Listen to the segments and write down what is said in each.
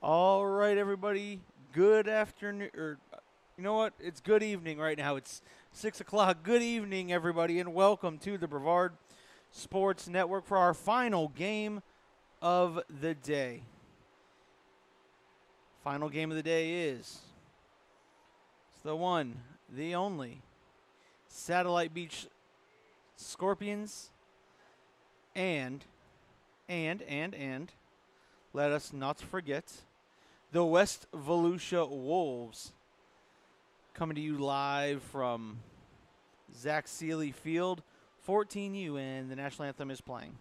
All right, everybody. Good afternoon, or you know what? It's good evening right now. It's 6 o'clock. Good evening, everybody, and welcome to the Brevard Sports Network for our final game of the day. Final game of the day is it's the one, the only Satellite Beach Scorpions and let us not forget the West Volusia Wolves, coming to you live from Zac Sealey Field, 14U, and the national anthem is playing.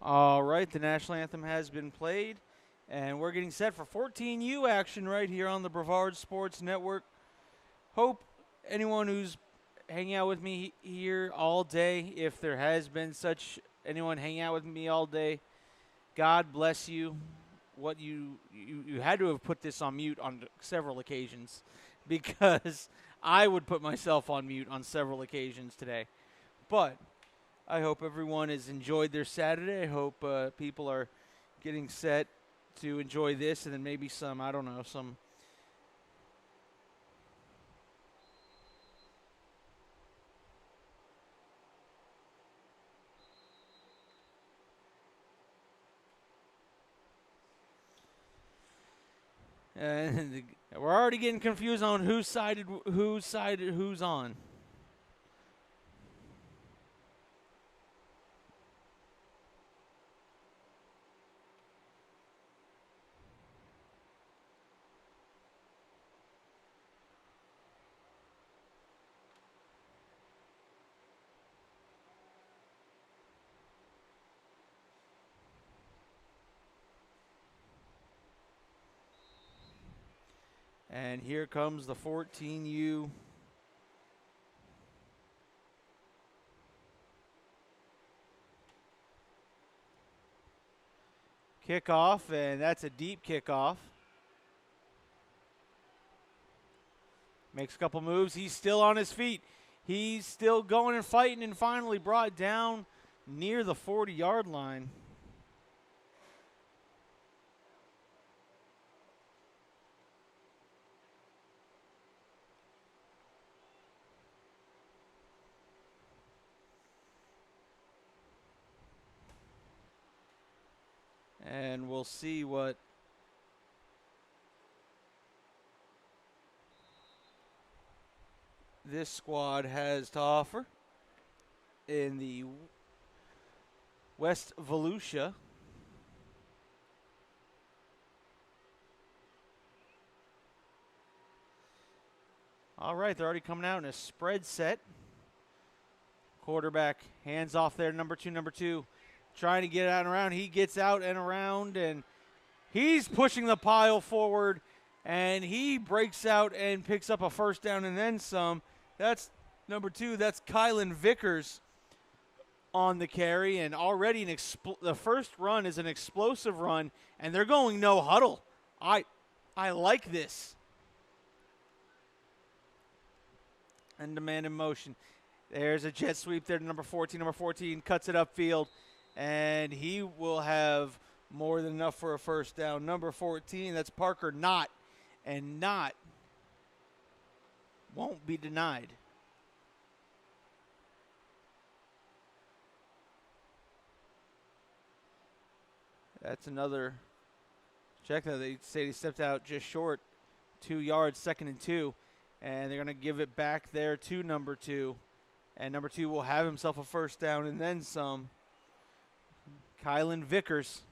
All right, the national anthem has been played, and we're getting set for 14U action right here on the Brevard Sports Network. Hope anyone who's hanging out with me here all day, if there has been such anyone hanging out with me all day, God bless you. What you had to have put this on mute on several occasions, because I would put myself on mute on several occasions today. But I hope everyone has enjoyed their Saturday. I hope people are getting set to enjoy this, and then maybe some, I don't know, some. And we're already getting confused on whose side who's on. And here comes the 14U kickoff, and that's a deep kickoff. Makes a couple moves. He's still on his feet. He's still going and fighting, and finally brought down near the 40-yard line. And we'll see what this squad has to offer in the West Volusia. All right, they're already coming out in a spread set. Quarterback hands off there, number two. Trying to get out and around. He gets out and around, and he's pushing the pile forward, and he breaks out and picks up a first down and then some. That's number 2. That's Kylan Vickers on the carry, and already the first run is an explosive run, and they're going no huddle. I like this. And the man in motion. There's a jet sweep there to number 14. Number 14 cuts it upfield, and he will have more than enough for a first down. Number 14, that's Parker Knott, and Knott won't be denied. That's another check that they say he stepped out just short, 2 yards, 2nd and 2, and they're going to give it back there to number 2, and number 2 will have himself a first down and then some. Kylan Vickers.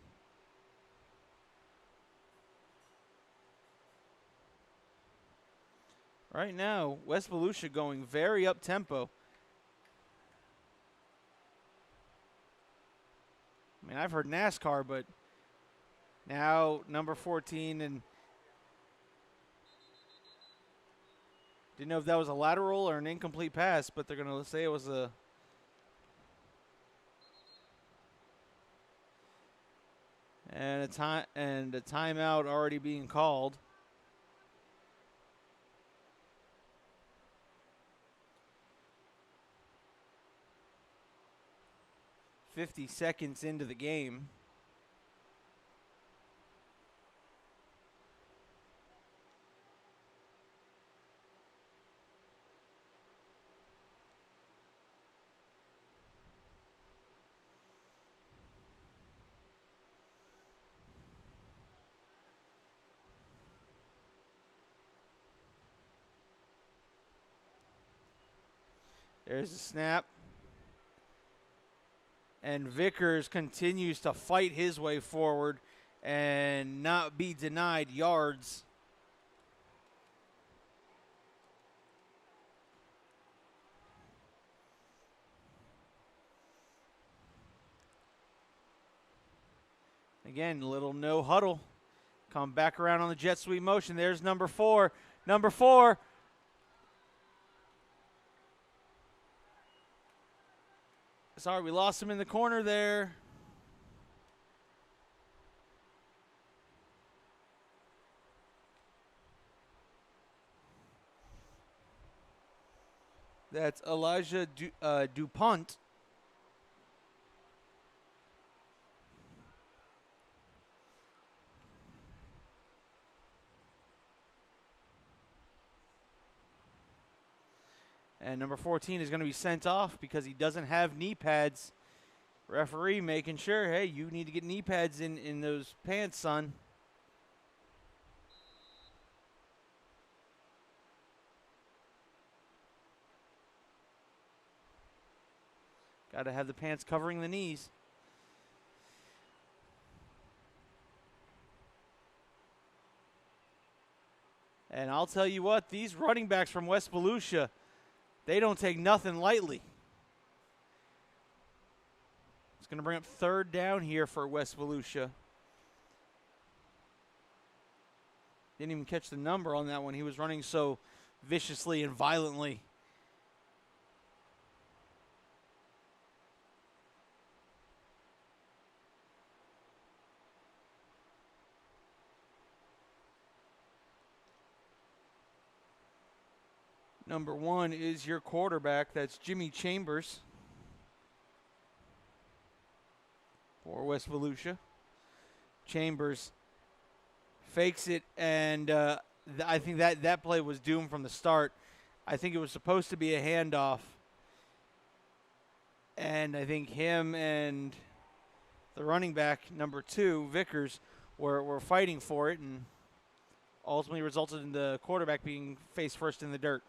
Right now, West Volusia going very up-tempo. I mean, I've heard NASCAR, but now number 14, and didn't know if that was a lateral or an incomplete pass, but they're going to say it was a timeout already being called. .50 seconds into the game. There's a snap. And Vickers continues to fight his way forward and not be denied yards. Again, little no huddle. Come back around on the jet sweep motion. There's number 4. Number 4. Sorry, we lost him in the corner there. That's Elijah DuPont. And number 14 is going to be sent off because he doesn't have knee pads. Referee making sure, hey, you need to get knee pads in those pants, son. Got to have the pants covering the knees. And I'll tell you what, these running backs from West Volusia, they don't take nothing lightly. It's going to bring up 3rd down here for West Volusia. Didn't even catch the number on that one. He was running so viciously and violently. Number 1 is your quarterback. That's Jimmy Chambers for West Volusia. Chambers fakes it, and I think that play was doomed from the start. I think it was supposed to be a handoff, and I think him and the running back, number 2, Vickers, were fighting for it, and ultimately resulted in the quarterback being face first in the dirt.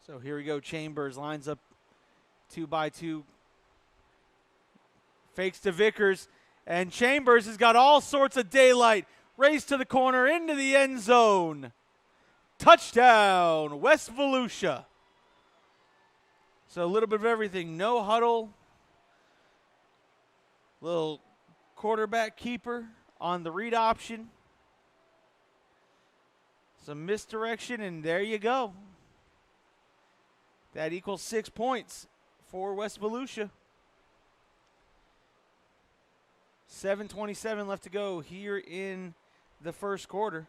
So here we go. Chambers lines up 2-by-2. Fakes to Vickers. And Chambers has got all sorts of daylight. Race to the corner, into the end zone. Touchdown, West Volusia. So a little bit of everything. No huddle. Little quarterback keeper on the read option. Some misdirection, and there you go. That equals 6 points for West Volusia. 7:27 left to go here in the first quarter.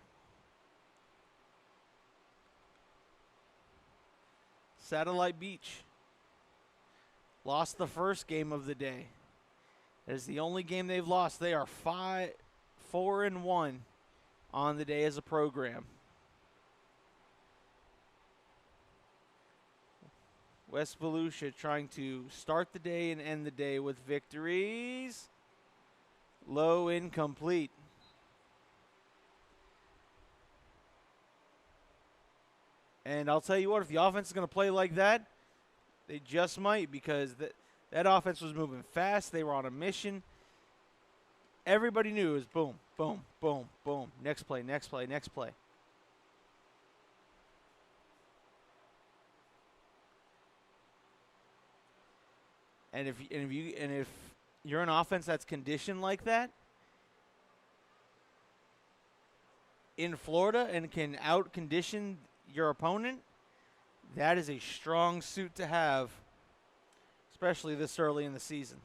Satellite Beach lost the first game of the day. It is the only game they've lost. They are 4-1 on the day as a program. West Volusia trying to start the day and end the day with victories. Low, incomplete. And I'll tell you what, if the offense is going to play like that, they just might, because that offense was moving fast. They were on a mission. Everybody knew it was boom, boom, boom, boom. Next play, next play, next play. And if you're an offense that's conditioned like that in Florida and can out-condition your opponent, that is a strong suit to have, especially this early in the season.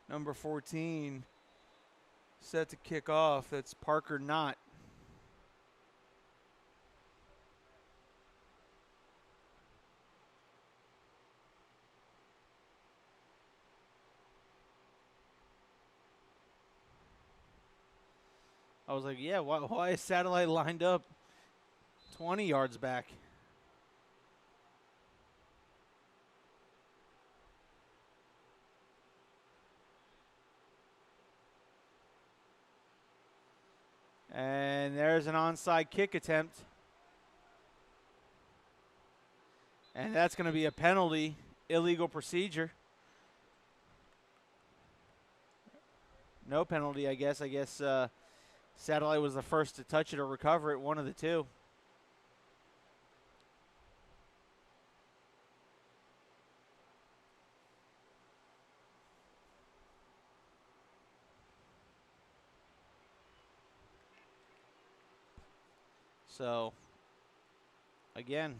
Number 14 set to kick off. That's Parker Knott. I was like, yeah, why is Satellite lined up 20 yards back? And there's an onside kick attempt. And that's going to be a penalty, illegal procedure. No penalty, I guess. Satellite was the first to touch it or recover it, one of the two. So, again.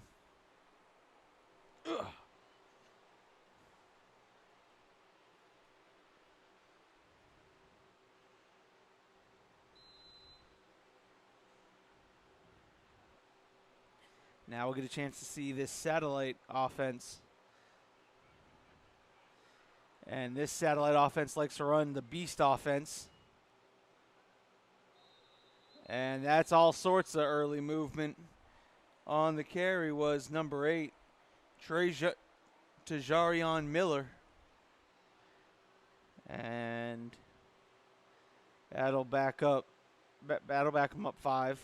Ugh. Now we'll get a chance to see this Satellite offense. And this Satellite offense likes to run the Beast offense. And that's all sorts of early movement. On the carry was number 8, Tajarion Miller. And that'll back him up 5.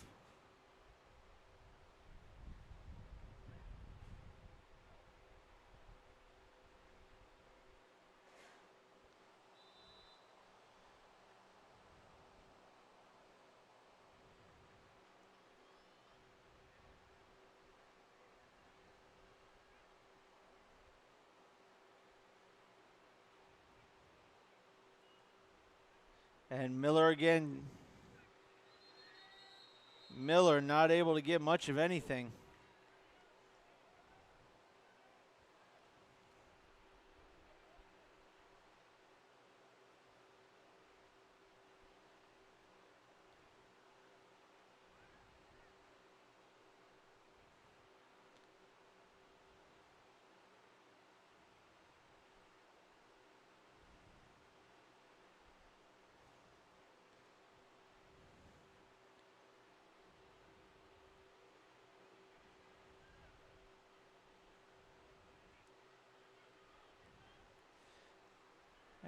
And Miller again. Miller not able to get much of anything.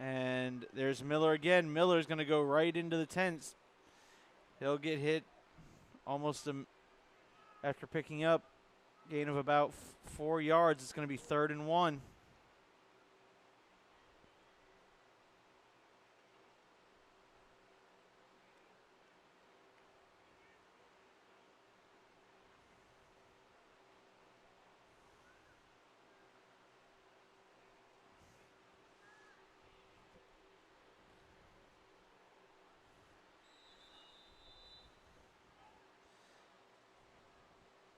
And there's Miller again. Miller's going to go right into the tents. He'll get hit almost after picking up gain of about 4 yards. It's going to be 3rd and 1.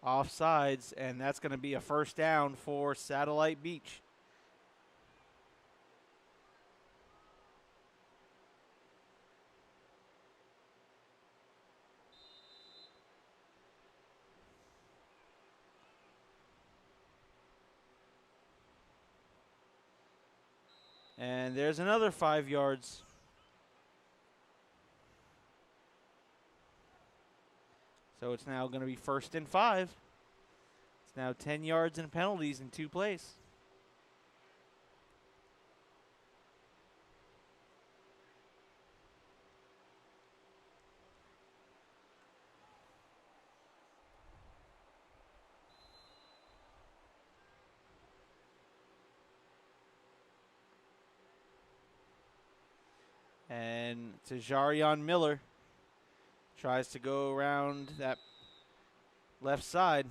Offsides, and that's going to be a 1st down for Satellite Beach. And there's another 5 yards. So it's now going to be 1st and 5. It's now 10 yards and penalties in 2 plays. And Tajarion Miller tries to go around that left side.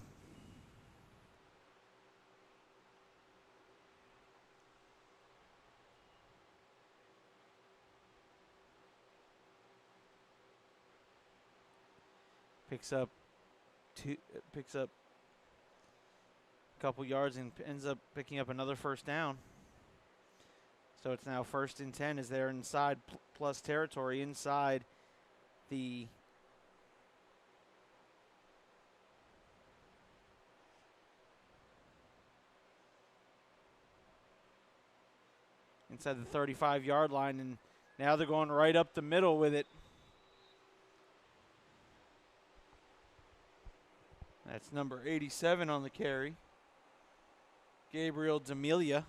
Picks up a couple yards and ends up picking up another 1st down. So it's now 1st and 10 as they're inside plus territory inside the inside the 35-yard line, and now they're going right up the middle with it. That's number 87 on the carry, Gabriel D'Amelia.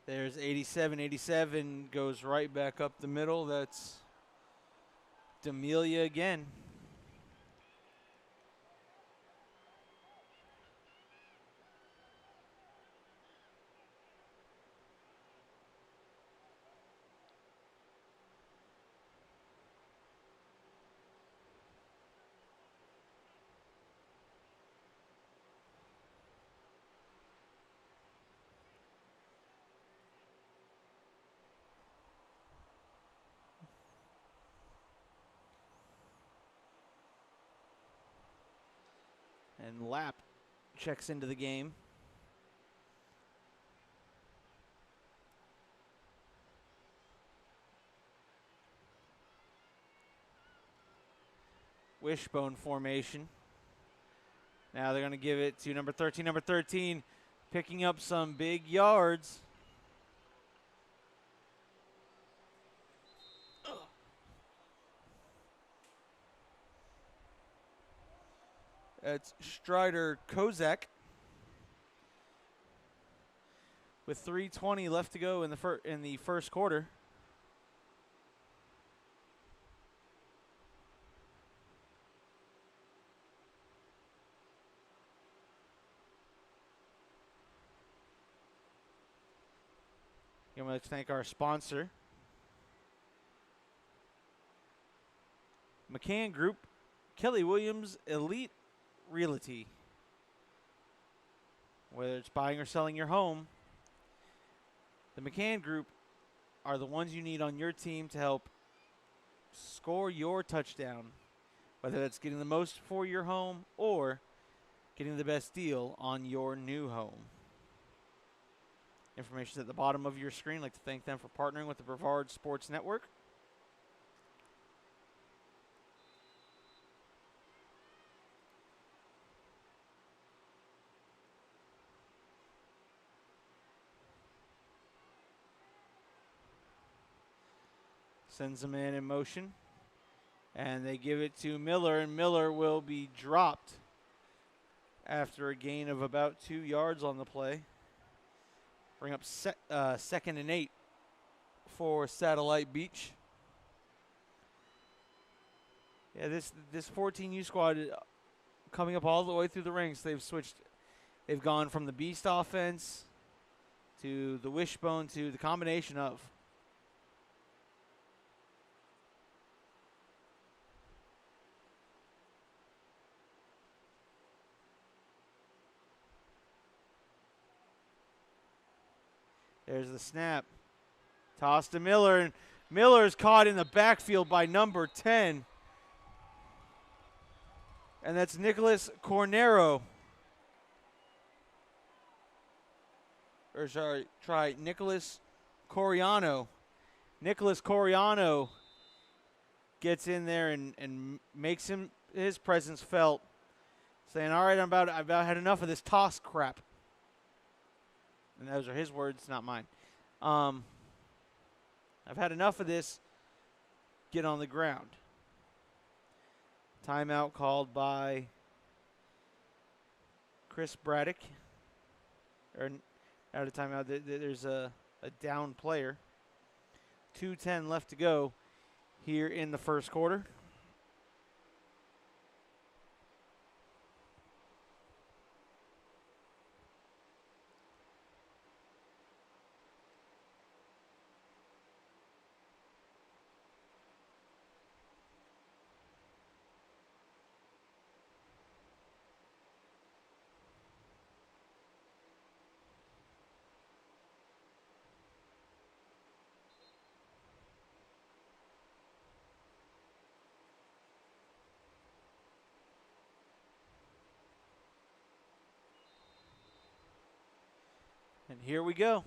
There's 87. 87 goes right back up the middle. That's D'Amelia again. And Lapp checks into the game. Wishbone formation. Now they're going to give it to number 13. Number 13 picking up some big yards. It's Strider Kozak with 3:20 left to go in the first quarter. I'd like to thank our sponsor, McCann Group, Kelly Williams Elite Realty. Whether it's buying or selling your home, the McCann Group are the ones you need on your team to help score your touchdown. Whether that's getting the most for your home or getting the best deal on your new home. Information is at the bottom of your screen. I'd like to thank them for partnering with the Brevard Sports Network. Sends a man in motion. And they give it to Miller, and Miller will be dropped after a gain of about 2 yards on the play. Bring up 2nd and 8 for Satellite Beach. Yeah, this 14U squad coming up all the way through the ranks. They've switched. They've gone from the Beast offense to the Wishbone to the combination of. There's the snap. Toss to Miller, and Miller's caught in the backfield by number 10. And that's Nicholas Cornero. Or sorry, try Nicholas Coriano. Nicholas Coriano gets in there and makes his presence felt, saying, all right, I've about had enough of this toss crap. And those are his words, not mine. I've had enough of this. Get on the ground. Timeout called by Chris Braddock. Or out of timeout, there's a down player. 2:10 left to go here in the first quarter. And here we go.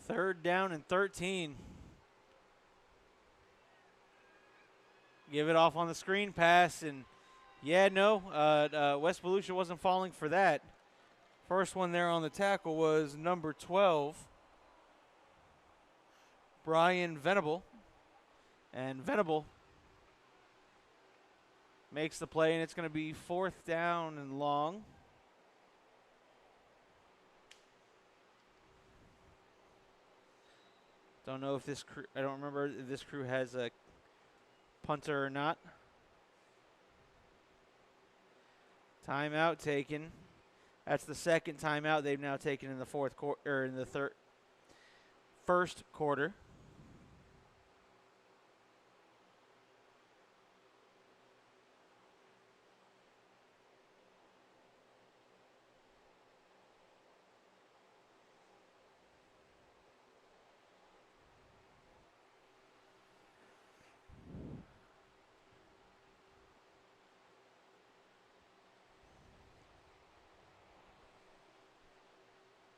3rd down and 13. Give it off on the screen pass, and West Volusia wasn't falling for that. First one there on the tackle was number 12, Brian Venable. And Venable makes the play, and it's going to be 4th down and long. Don't know if this crew, I don't remember if this crew has a punter or not. Timeout taken. That's the 2nd timeout they've now taken in the first quarter.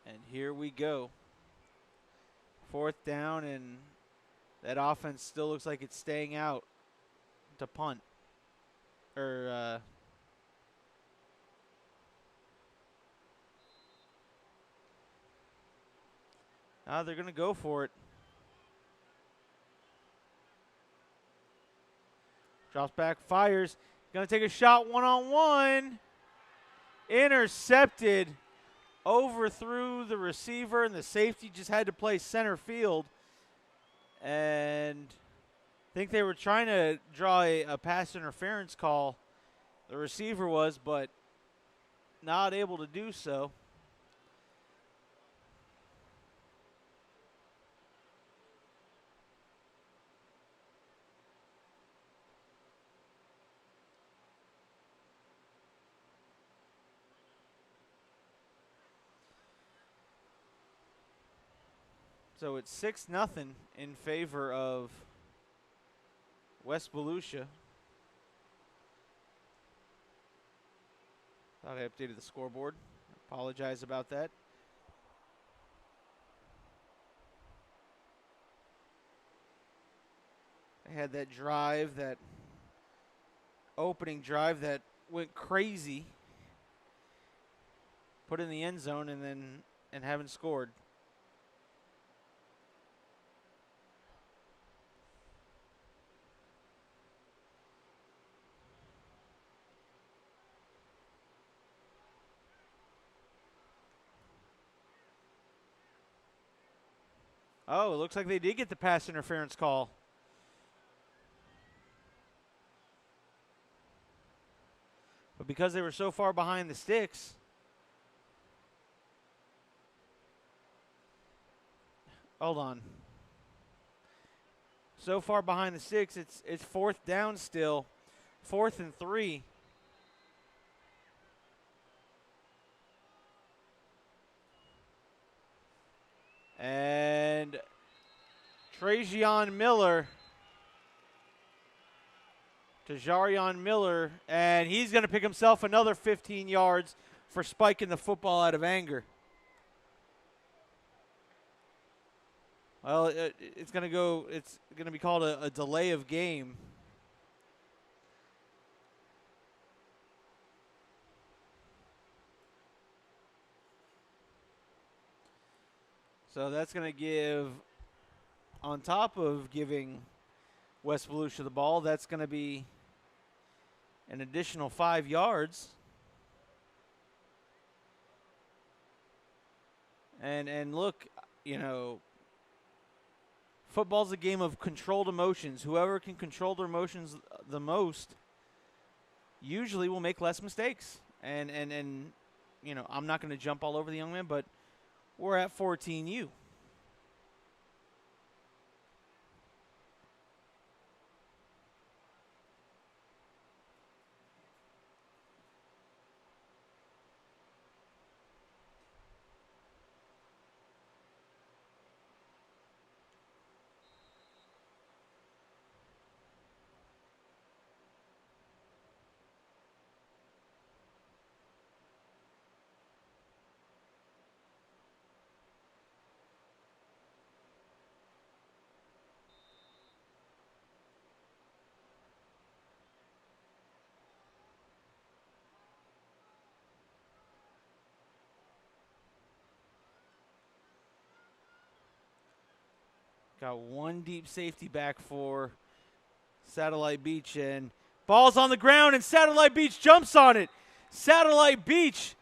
And here we go. 4th down, and that offense still looks like it's staying out to punt. Now they're going to go for it. Drops back, fires. Going to take a shot one-on-one. Intercepted. Overthrew the receiver, and the safety just had to play center field. And I think they were trying to draw a pass interference call. The receiver was, but not able to do so. So it's 6-0 in favor of West Volusia. Thought I updated the scoreboard. Apologize about that. They had that drive, that opening drive that went crazy. Put in the end zone and haven't scored. Oh, it looks like they did get the pass interference call. But because they were so far behind the sticks, hold on. So far behind the sticks, it's fourth down still. 4th and 3. And Tajarian Miller, and he's going to pick himself another 15 yards for spiking the football out of anger. Well, it's going to be called a delay of game. So that's going to give, on top of giving West Volusia the ball, that's going to be an additional 5 yards. And look, football's a game of controlled emotions. Whoever can control their emotions the most usually will make less mistakes. And I'm not going to jump all over the young man, but we're at 14U. Got one deep safety back for Satellite Beach, and ball's on the ground, and Satellite Beach jumps on it. Satellite Beach.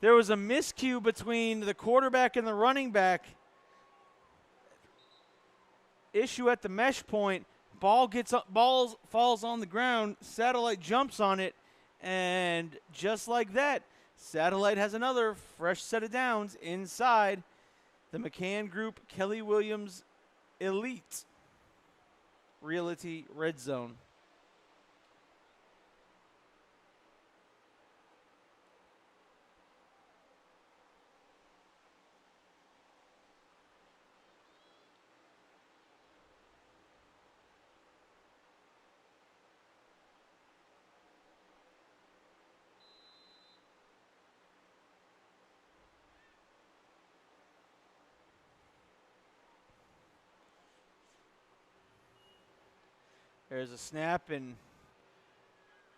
There was a miscue between the quarterback and the running back. Issue at the mesh point. Ball falls on the ground. Satellite jumps on it, and just like that, Satellite has another fresh set of downs inside the McCann Group Kelly Williams Elite Realty Red Zone. There's a snap, and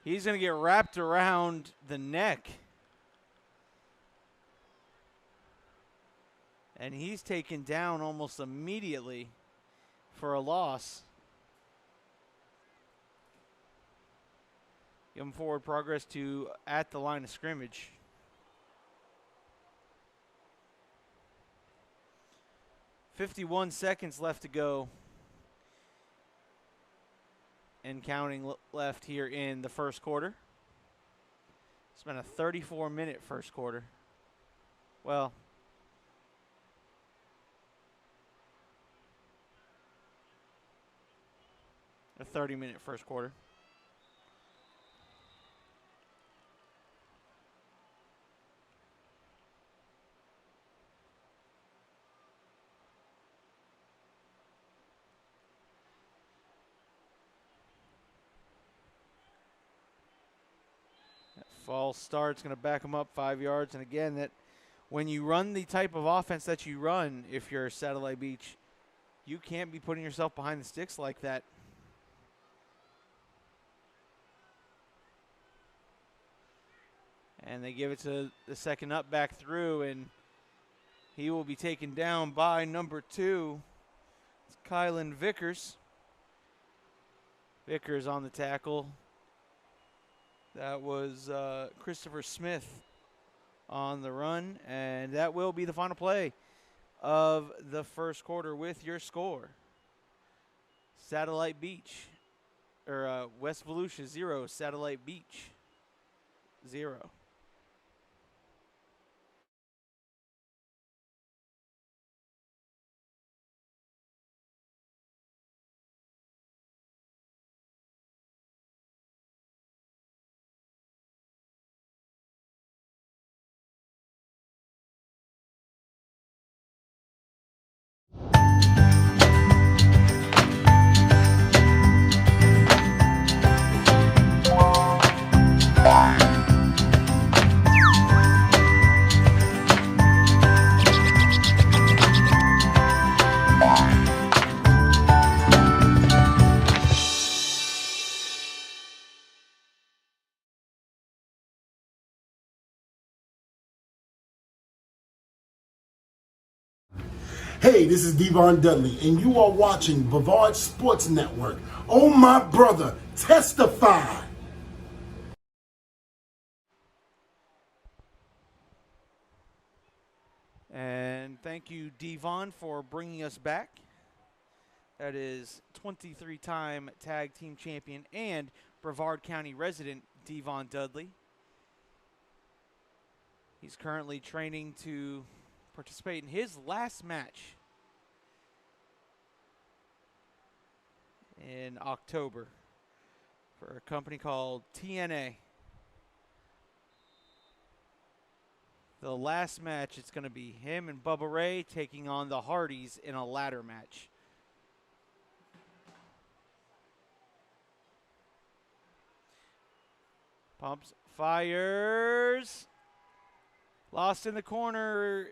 he's going to get wrapped around the neck. And he's taken down almost immediately for a loss. Give him forward progress to at the line of scrimmage. .51 seconds left to go. And counting left here in the first quarter. It's been a 34-minute first quarter. Well, a 30-minute first quarter. False start's going to back them up 5 yards. And again, that when you run the type of offense that you run, if you're Satellite Beach, you can't be putting yourself behind the sticks like that. And they give it to the second up back through, and he will be taken down by number 2. It's Kylan Vickers. Vickers on the tackle. That was Christopher Smith on the run, and that will be the final play of the first quarter with your score. Satellite Beach, or West Volusia 0, Satellite Beach 0. Hey, this is Devon Dudley, and you are watching Brevard Sports Network. Oh, my brother, testify. And thank you, Devon, for bringing us back. That is 23-time tag team champion and Brevard County resident Devon Dudley. He's currently training to participate in his last match in October for a company called TNA. The last match, it's going to be him and Bubba Ray taking on the Hardys in a ladder match. Pumps, fires. Lost in the corner.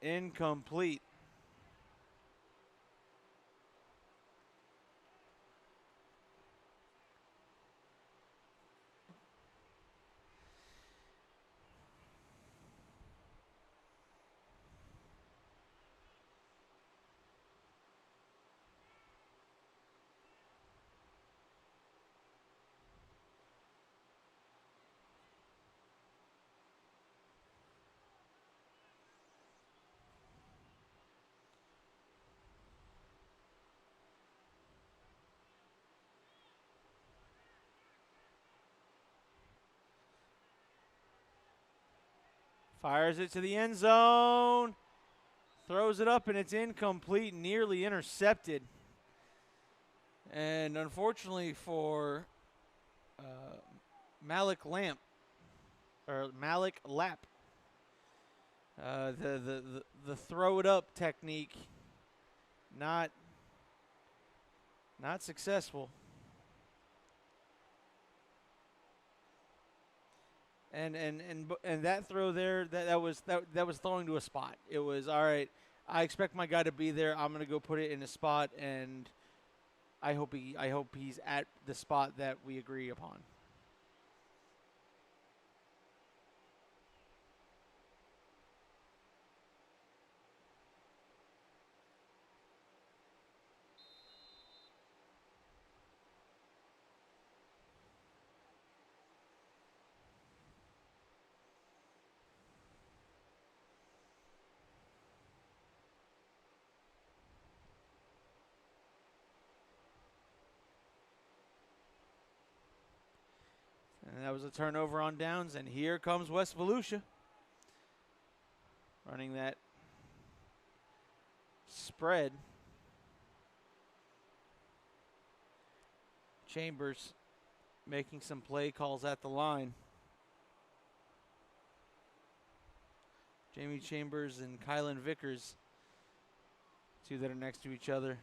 Incomplete. Fires it to the end zone. Throws it up and it's incomplete, nearly intercepted. And unfortunately for Malik Lapp, the throw it up technique not successful. And that throw there, that was throwing to a spot. It was, all right, I expect my guy to be there. I'm going to go put it in a spot, and I hope he's at the spot that we agree upon. And that was a turnover on downs, and here comes West Volusia running that spread. Chambers making some play calls at the line. Jamie Chambers and Kylan Vickers, two that are next to each other.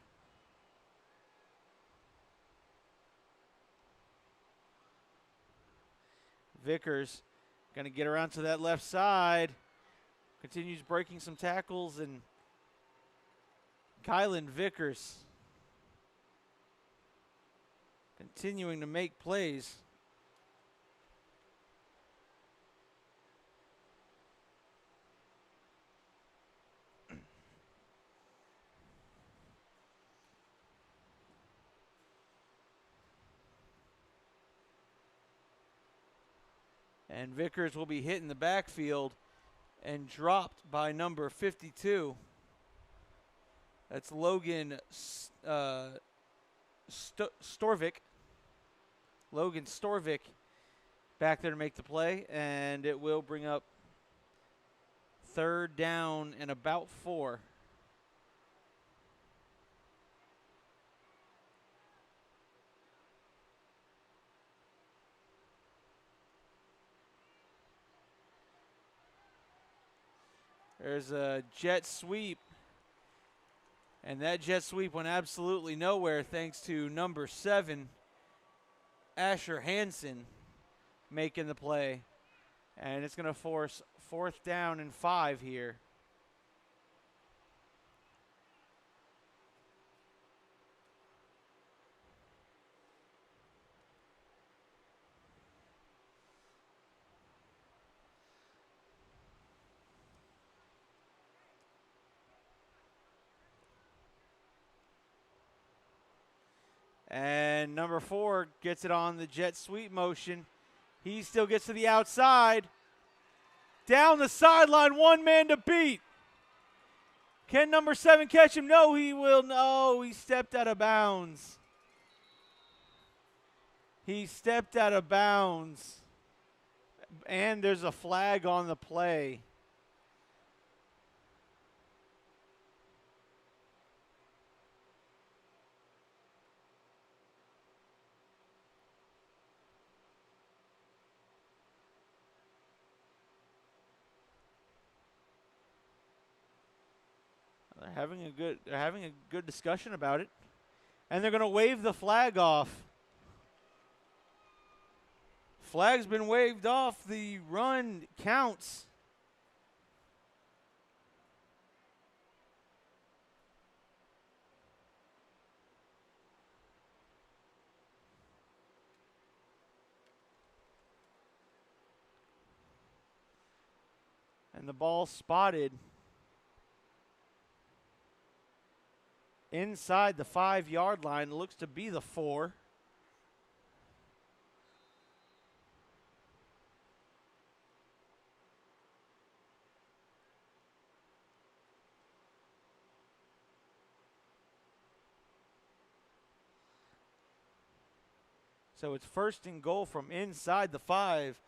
Vickers going to get around to that left side. Continues breaking some tackles, and Kylan Vickers continuing to make plays. And Vickers will be hitting the backfield, and dropped by number 52. That's Logan Storvik. Logan Storvik back there to make the play, and it will bring up 3rd down and about 4. There's a jet sweep, and that jet sweep went absolutely nowhere thanks to number 7, Asher Hansen, making the play. And it's going to force 4th down and 5 here. And number 4 gets it on the jet sweep motion. He still gets to the outside. Down the sideline, 1 man to beat. Can number 7 catch him? No, he will. No, he stepped out of bounds. He stepped out of bounds. And there's a flag on the play. They're having a good discussion about it. And they're going to wave the flag off. Flag's been waved off. The run counts. And the ball spotted inside the 5-yard line. It looks to be the 4. So it's 1st and goal from inside the 5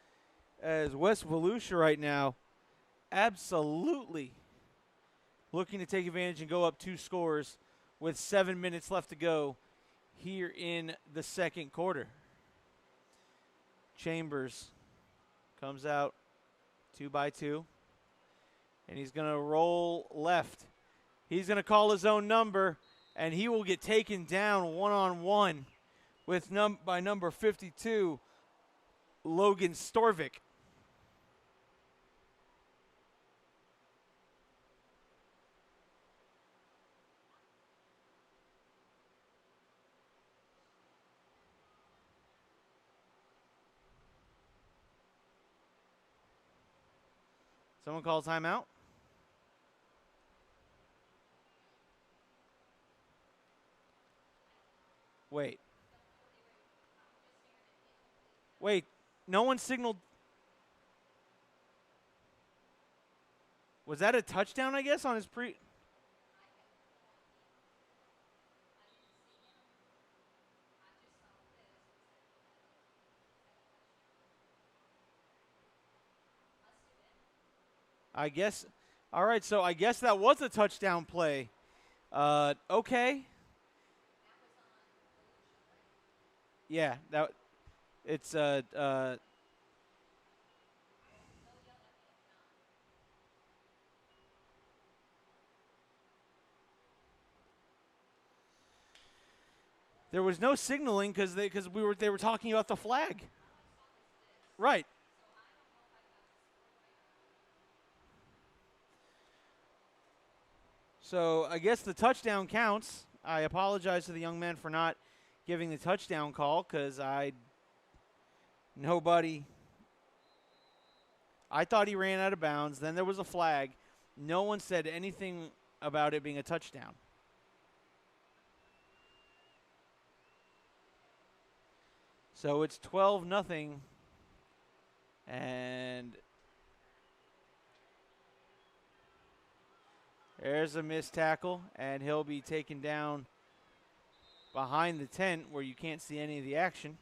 as West Volusia right now absolutely looking to take advantage and go up 2 scores with 7 minutes left to go here in the 2nd quarter. Chambers comes out 2-by-2, and he's going to roll left. He's going to call his own number, and he will get taken down one-on-one with by number 52, Logan Storvik. Someone call timeout. Wait. No one signaled. Was that a touchdown, I guess, on his pre? I guess. All right, so I guess that was a touchdown play. Okay. Yeah, it's there was no signaling because they were talking about the flag. Right. So I guess the touchdown counts. I apologize to the young man for not giving the touchdown call because I thought he ran out of bounds. Then there was a flag. No one said anything about it being a touchdown. So it's 12-0, and There's a missed tackle, and he'll be taken down behind the tent where you can't see any of the action.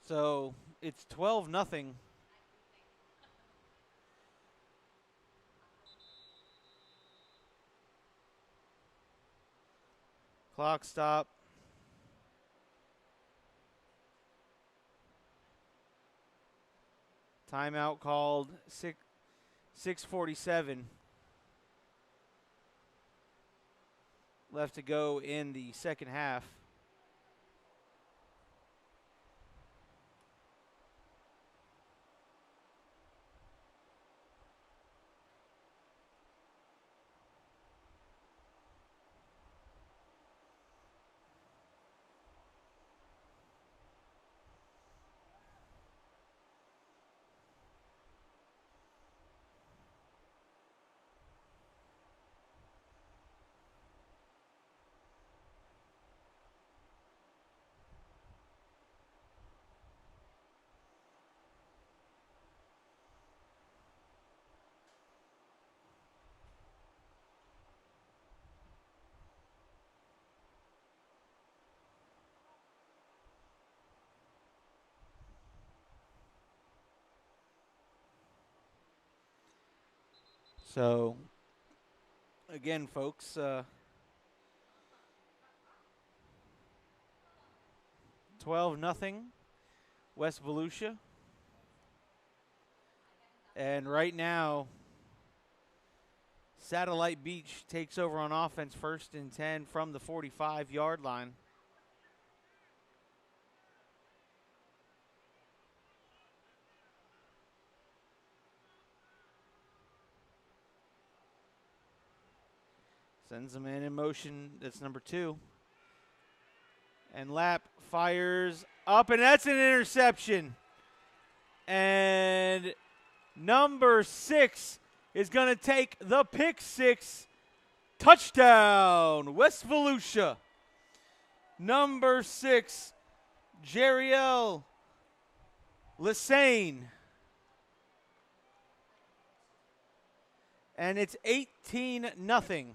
So it's 12-0. Clock stop. Timeout called. 6:47 left to go in the second half. So, again, folks, 12-0 West Volusia. And right now, Satellite Beach takes over on offense, 1st and 10 from the 45-yard line. Sends a man in motion. That's number 2. And Lapp fires up, and that's an interception. And number 6 is going to take the pick 6. Touchdown, West Volusia. Number 6, Jeriel Lesane. And it's 18-0.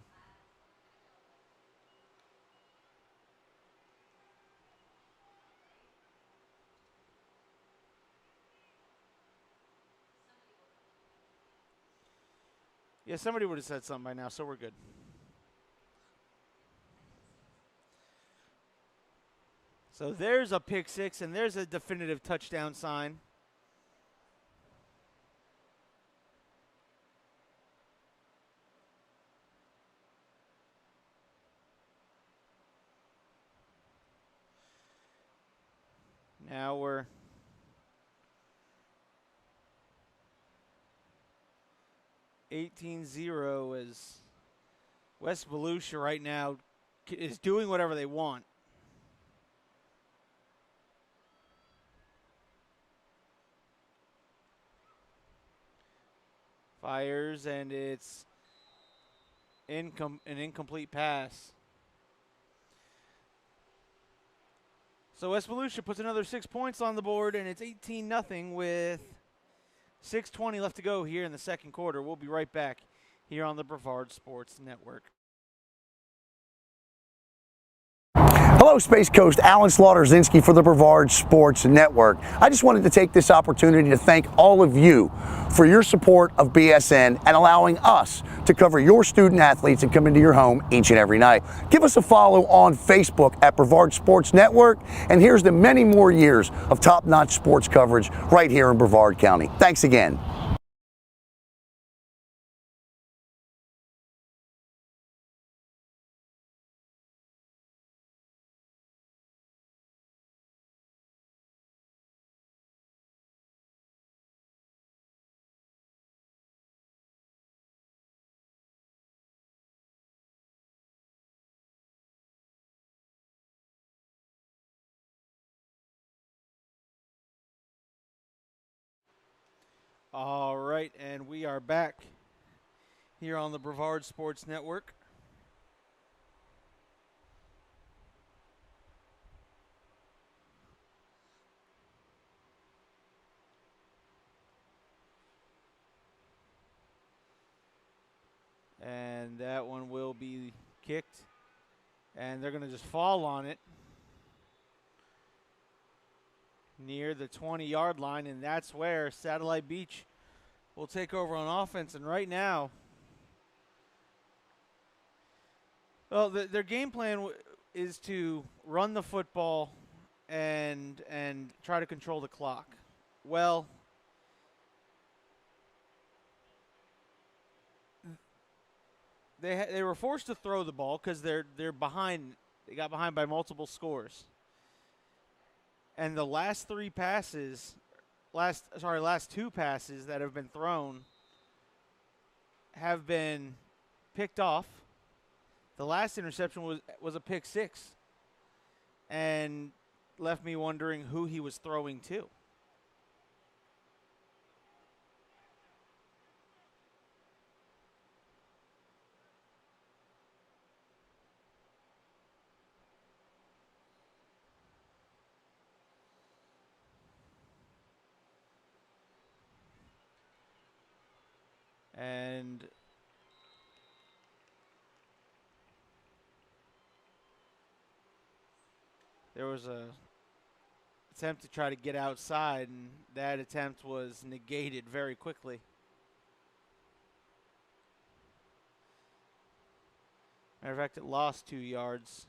Yeah, somebody would have said something by now, so we're good. So there's a pick 6, and there's a definitive touchdown sign. Now we're (18-0) as West Volusia right now is doing whatever they want. Fires, and it's an incomplete pass. So West Volusia puts another 6 points on the board, and it's 18-0 with 6:20 left to go here in the second quarter. We'll be right back here on the Brevard Sports Network. Hello, Space Coast. Alan Slaughter-Zinski for the Brevard Sports Network. I just wanted to take this opportunity to thank all of you for your support of BSN and allowing us to cover your student athletes and come into your home each and every night. Give us a follow on Facebook at Brevard Sports Network, and here's to many more years of top-notch sports coverage right here in Brevard County. Thanks again. All right, and we are back here on the Brevard Sports Network. And that one will be kicked. And they're going to just fall on it near the 20-yard line, and that's where Satellite Beach will take over on offense. And right now, well, their game plan is to run the football and try to control the clock. Well, they were forced to throw the ball because they're behind. They got behind by multiple scores. And the last two passes that have been thrown have been picked off. The last interception was a pick six, and left me wondering who he was throwing to. And there was a attempt to try to get outside, and that attempt was negated very quickly. Matter of fact, it lost 2 yards.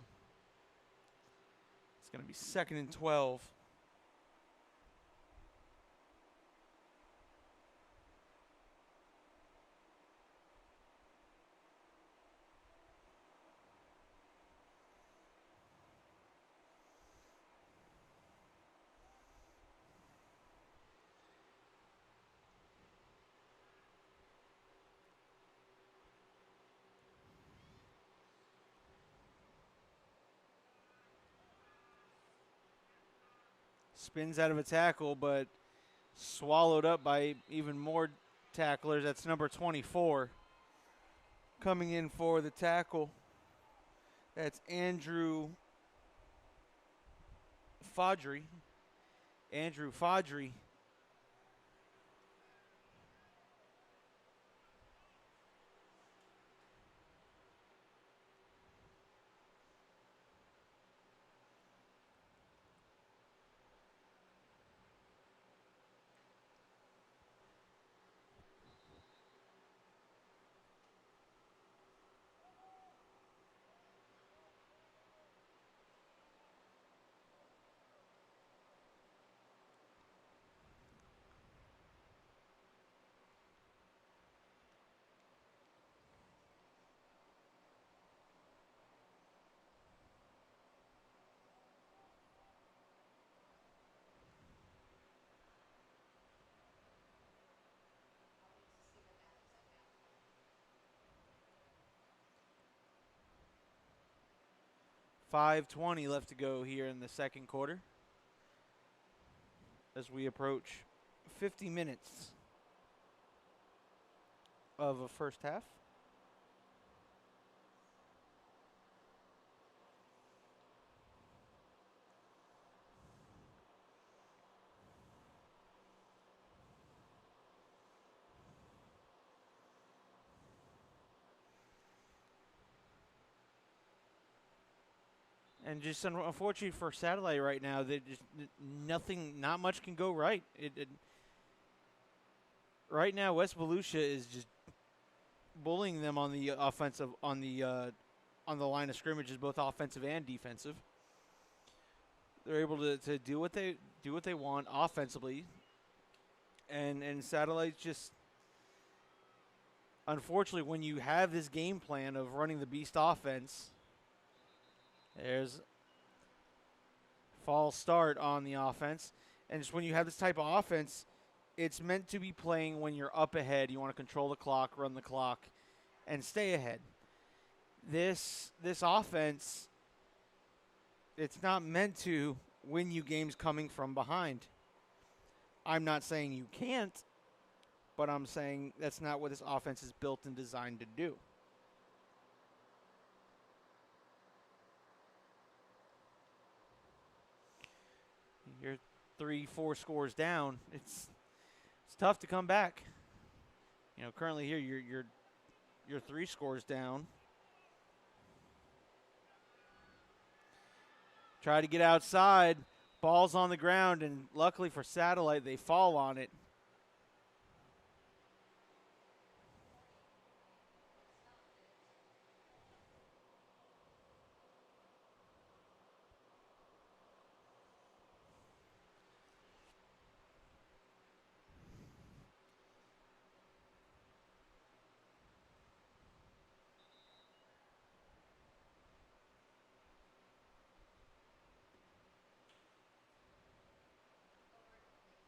It's going to be 2nd and 12. Spins out of a tackle, but swallowed up by even more tacklers. That's number 24 coming in for the tackle. That's Andrew Fodry. Andrew Fodry. .520 left to go here in the second quarter as we approach 50 minutes of a first half. And just unfortunately for Satellite right now, that just not much can go right. Right now, West Volusia is just bullying them on the offensive, on the line of scrimmages, both offensive and defensive. They're able to do what they want offensively, and Satellite just, unfortunately, when you have this game plan of running the beast offense. There's false start on the offense. And just when you have this type of offense, it's meant to be playing when you're up ahead. You want to control the clock, run the clock, and stay ahead. This offense, it's not meant to win you games coming from behind. I'm not saying you can't, but I'm saying that's not what this offense is built and designed to do. You're 3-4 scores down. It's tough to come back. You know, currently here you're 3 scores down. Try to get outside. Ball's on the ground, and luckily for Satellite, they fall on it.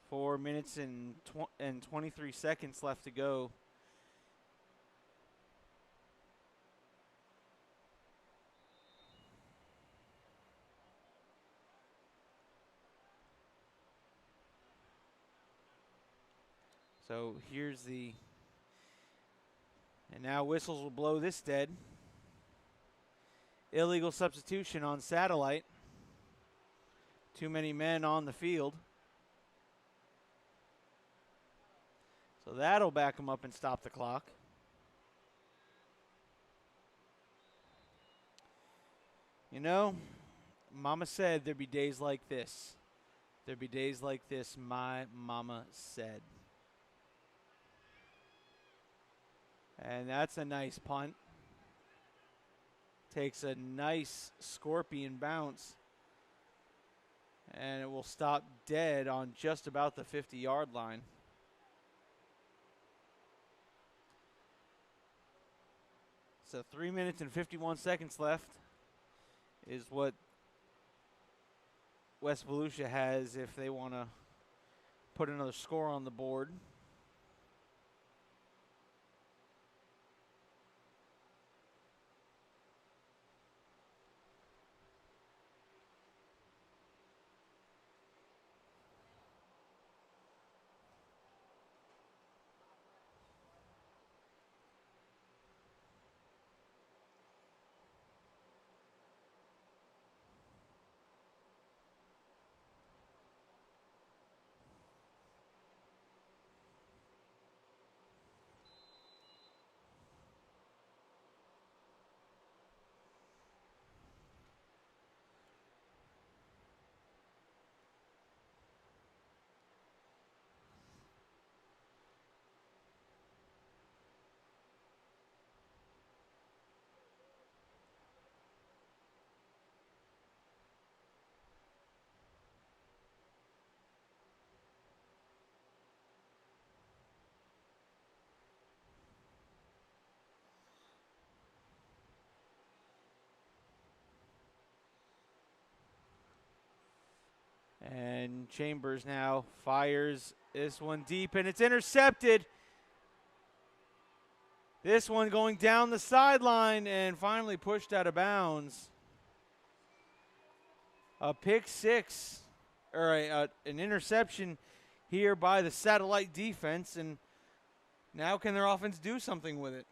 Four minutes and 23 seconds left to go. So here's and now whistles will blow this dead. Illegal substitution on Satellite. Too many men on the field. So that'll back them up and stop the clock. You know, Mama said there'd be days like this. There'd be days like this, my mama said. And that's a nice punt. Takes a nice scorpion bounce. And it will stop dead on just about the 50-yard line. So 3 minutes and 51 seconds left is what West Volusia has if they want to put another score on the board. And Chambers now fires this one deep, and it's intercepted. This one going down the sideline and finally pushed out of bounds. A pick six, or an interception here by the Satellite defense, and now can their offense do something with it?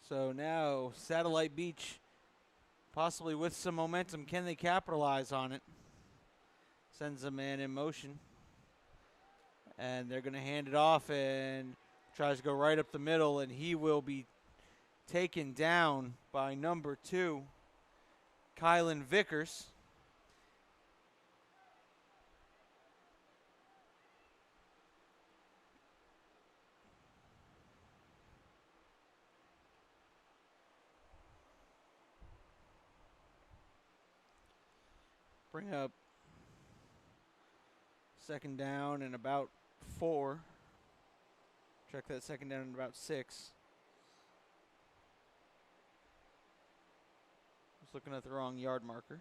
So now Satellite Beach possibly with some momentum. Can they capitalize on it? Sends a man in motion. And they're going to hand it off and tries to go right up the middle, and he will be taken down by number 2, Kylan Vickers. Bring up second down and about 4. Check that second down and about 6. Was looking at the wrong yard marker.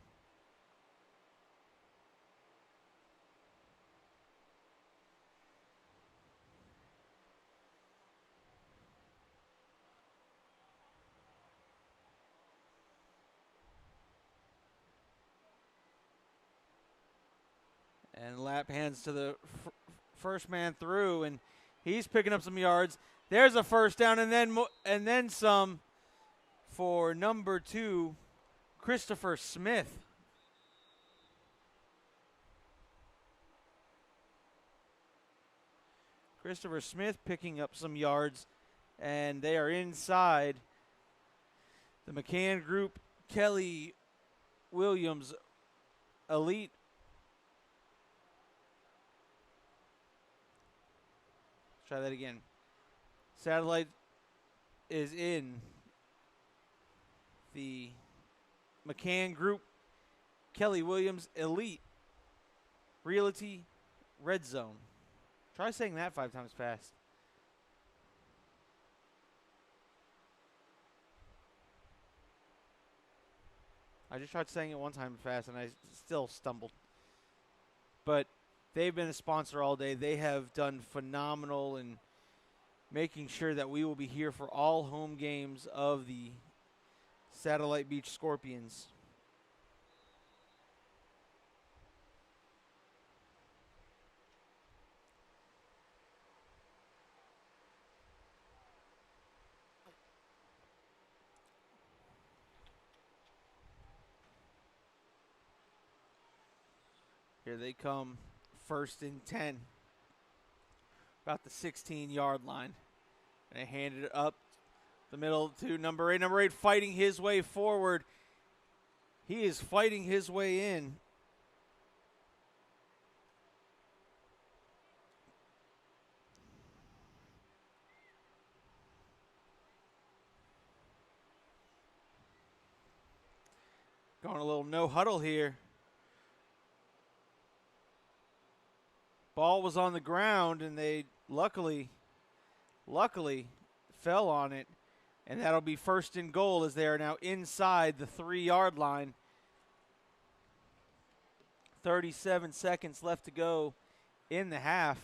And Lapp hands to the first man through, and he's picking up some yards. There's a first down, and then some for number 2, Christopher Smith. Christopher Smith picking up some yards, and they are inside the McCann Group Kelly Williams Elite. Try that again. Satellite is in the McCann Group Kelly Williams Elite Realty Red Zone. Try saying that 5 times fast. I just tried saying it 1 time fast and I still stumbled. But they've been a sponsor all day. They have done phenomenal in making sure that we will be here for all home games of the Satellite Beach Scorpions. Here they come, 1st and 10. About the 16-yard line. And they handed it up the middle to number 8. Number 8 fighting his way forward. He is fighting his way in. Going a little no huddle here. Ball was on the ground, and they luckily fell on it, and that'll be 1st and goal as they are now inside the 3-yard line. 37 seconds left to go in the half.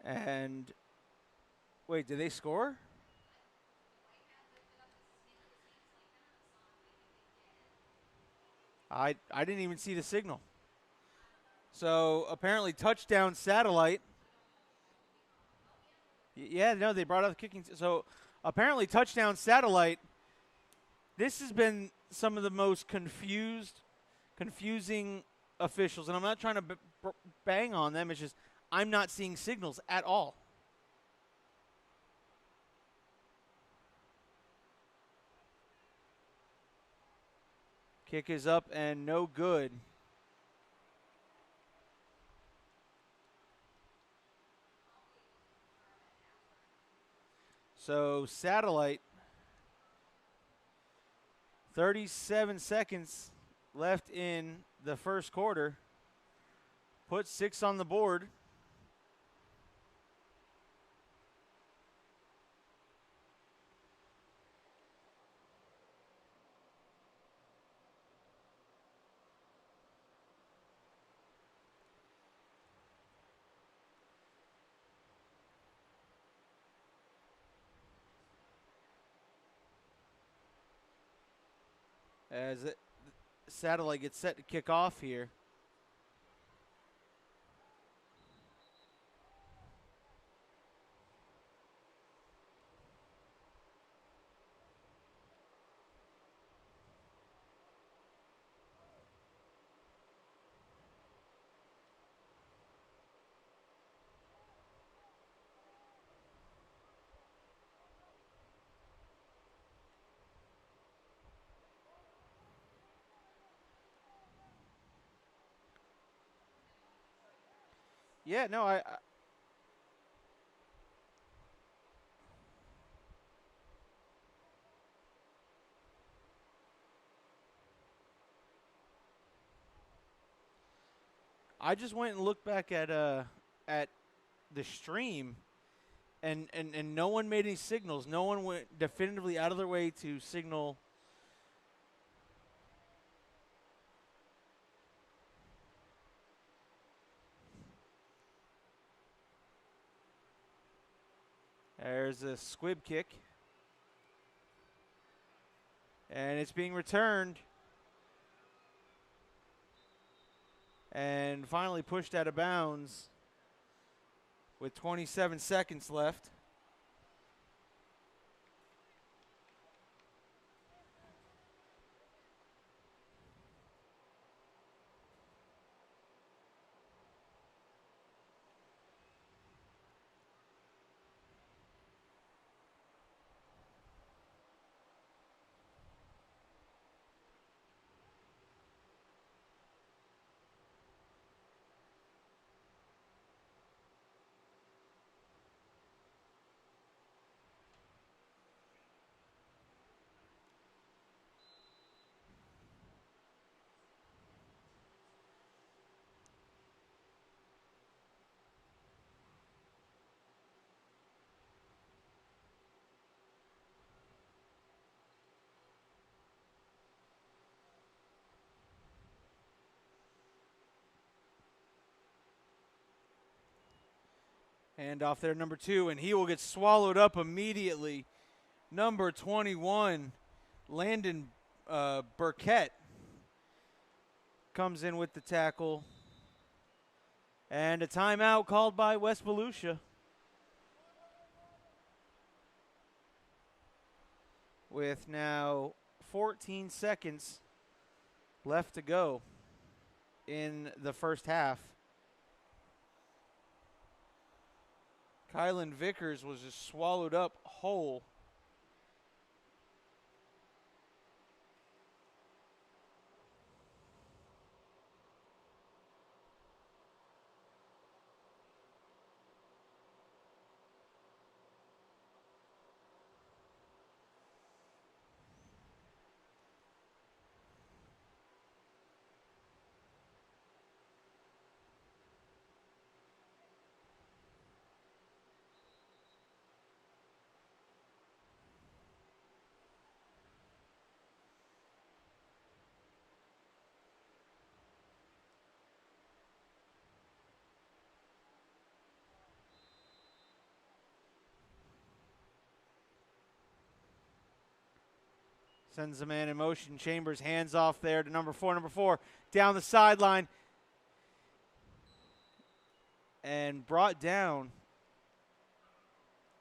And wait, did they score? I didn't even see the signal. So apparently touchdown Satellite. Yeah, no, they brought out the kicking. So apparently touchdown Satellite. This has been some of the most confusing officials, and I'm not trying to bang on them. It's just I'm not seeing signals at all. Kick is up and no good. So Satellite, 37 seconds left in the first quarter. Put 6 on the board. as Satellite gets set to kick off here. Yeah, no, I just went and looked back at the stream, and no one made any signals. No one went definitively out of their way to signal. There's a squib kick. And it's being returned. And finally pushed out of bounds with 27 seconds left. Hand off there, number 2, and he will get swallowed up immediately. Number 21, Landon Burkett, comes in with the tackle. And a timeout called by West Volusia. With now 14 seconds left to go in the first half. Kylan Vickers was just swallowed up whole. Sends the man in motion. Chambers hands off there to number 4. Number 4 down the sideline. And brought down.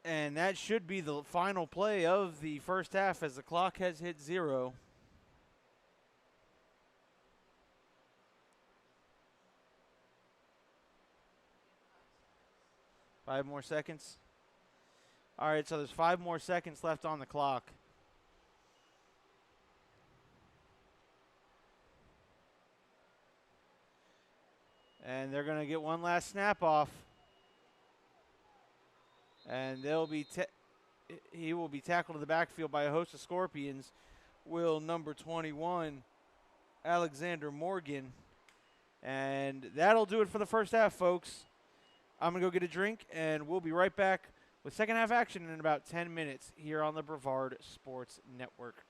And that should be the final play of the first half as the clock has hit 0. Five more seconds. All right, so there's 5 more seconds left on the clock. And they're going to get one last snap off. And he will be tackled in the backfield by a host of Scorpions. Will number 21, Alexander Morgan. And that'll do it for the first half, folks. I'm going to go get a drink, and we'll be right back with second half action in about 10 minutes here on the Brevard Sports Network.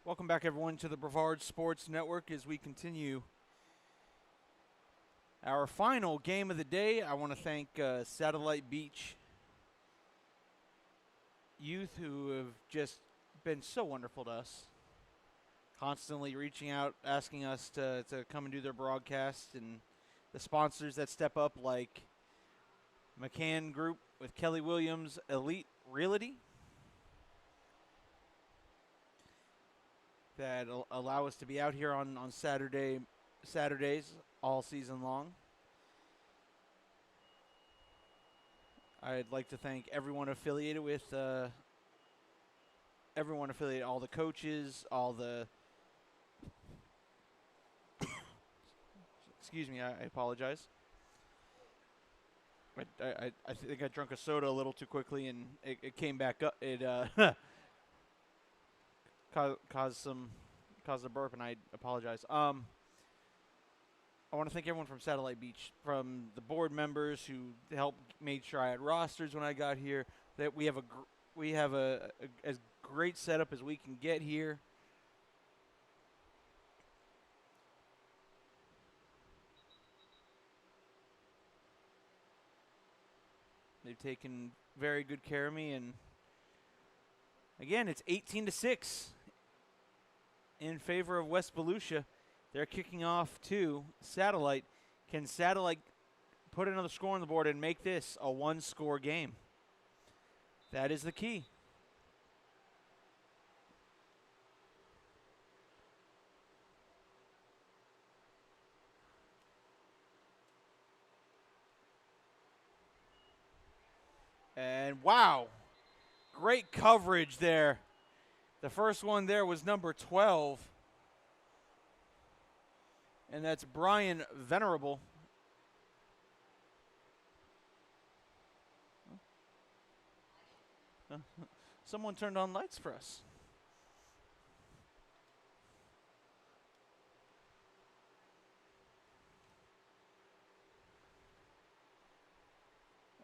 Welcome back, everyone, to the Brevard Sports Network as we continue our final game of the day. I want to thank Satellite Beach youth who have just been so wonderful to us, constantly reaching out, asking us to come and do their broadcast, and the sponsors that step up like McCann Group with Kelly Williams, Elite Realty, that allow us to be out here on Saturdays all season long. I'd like to thank everyone affiliated with all the coaches, all the excuse me, I apologize. I think I drank a soda a little too quickly and it came back up. It caused a burp, and I apologize. I want to thank everyone from Satellite Beach, from the board members who helped made sure I had rosters when I got here. That we have a as great setup as we can get here. They've taken very good care of me, and again, it's 18-6 in favor of West Volusia. They're kicking off to Satellite. Can Satellite put another score on the board and make this a one-score game? That is the key. And wow, great coverage there. The first one there was number 12. And that's Brian Venerable. Someone turned on lights for us.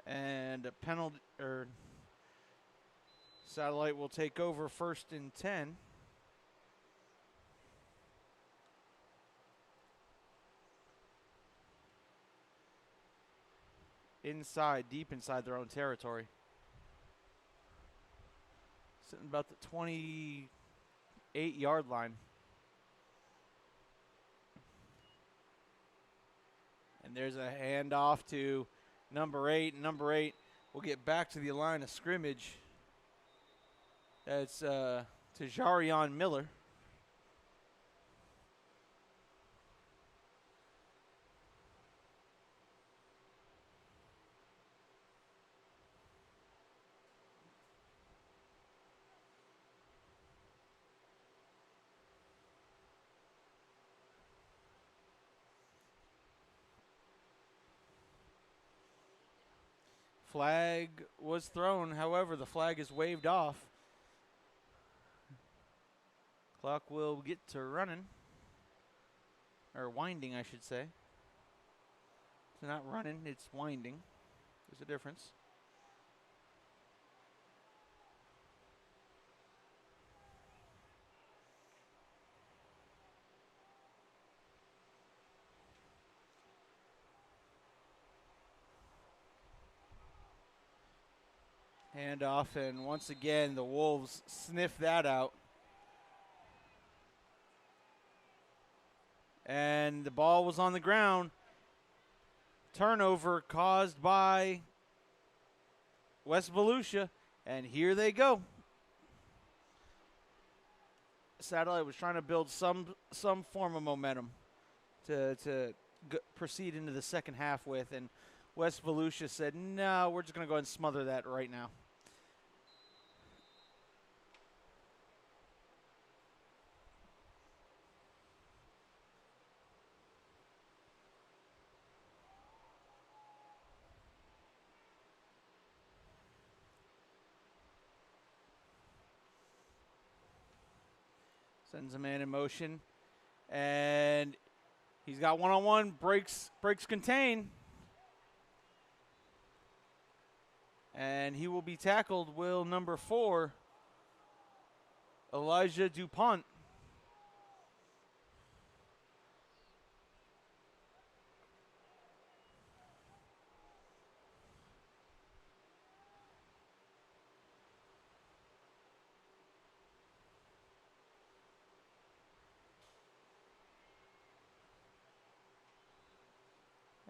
And a penalty, or Satellite will take over 1st and 10. Inside, deep inside their own territory. Sitting about the 28-yard line. And there's a handoff to number 8. Number 8 will get back to the line of scrimmage. That's to Jarion Miller. Flag was thrown, however, the flag is waved off. Clock will get to running, or winding, I should say. It's not running, it's winding. There's a difference. Handoff, and once again, the Wolves sniff that out. And the ball was on the ground. Turnover caused by West Volusia, and here they go. Satellite was trying to build some form of momentum to proceed into the second half with, and West Volusia said, no, we're just going to go ahead and smother that right now. Sends a man in motion, and he's got one-on-one, breaks contain. And he will be tackled, will number 4, Elijah DuPont.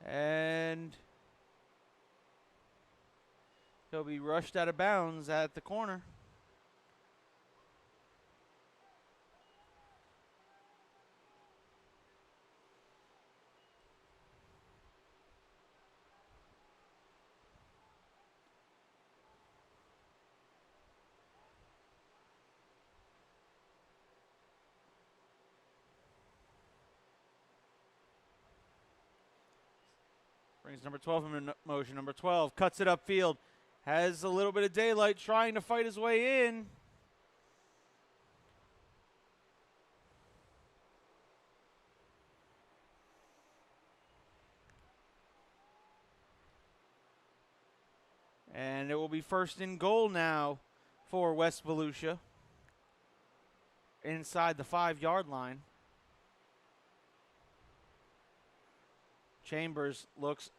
And he'll be rushed out of bounds at the corner. Brings number 12 in motion. Number 12 cuts it upfield. Has a little bit of daylight, trying to fight his way in. And it will be first and goal now for West Volusia. Inside the 5-yard line. Chambers looks,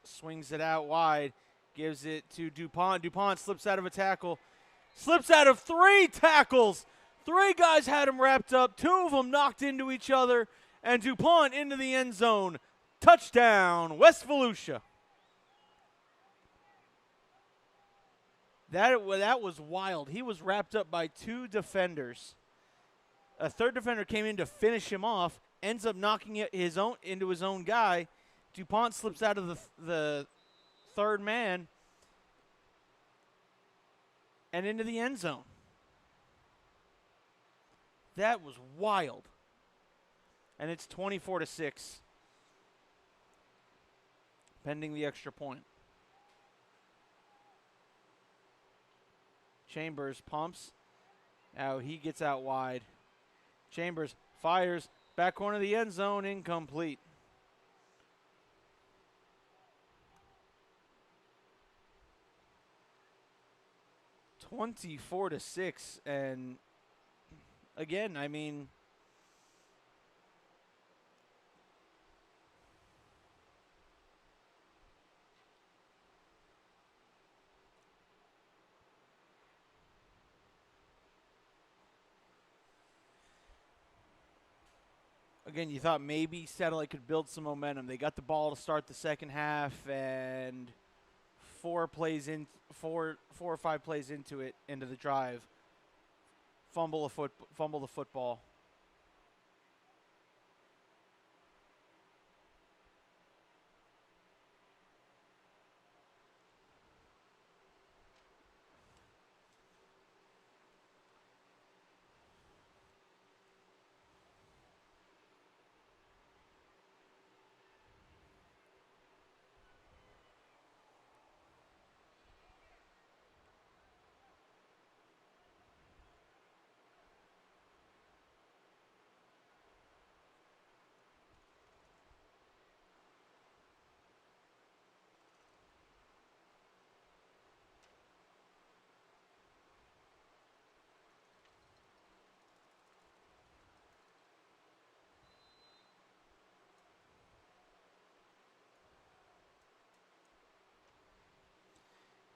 swings it out wide, gives it to DuPont. DuPont slips out of a tackle, slips out of 3 tackles. 3 guys had him wrapped up, 2 of them knocked into each other, and DuPont into the end zone. Touchdown, West Volusia. That was wild. He was wrapped up by 2 defenders. A third defender came in to finish him off, ends up knocking it into his own guy. DuPont slips out of the third man and into the end zone. That was wild. And it's 24-6, pending the extra point. Chambers pumps. Now he gets out wide. Chambers fires. Back corner of the end zone, incomplete. (24-6), and again, I mean, again, you thought maybe Satellite could build some momentum. They got the ball to start the second half, and 4 or 5 plays into the drive, fumble the football.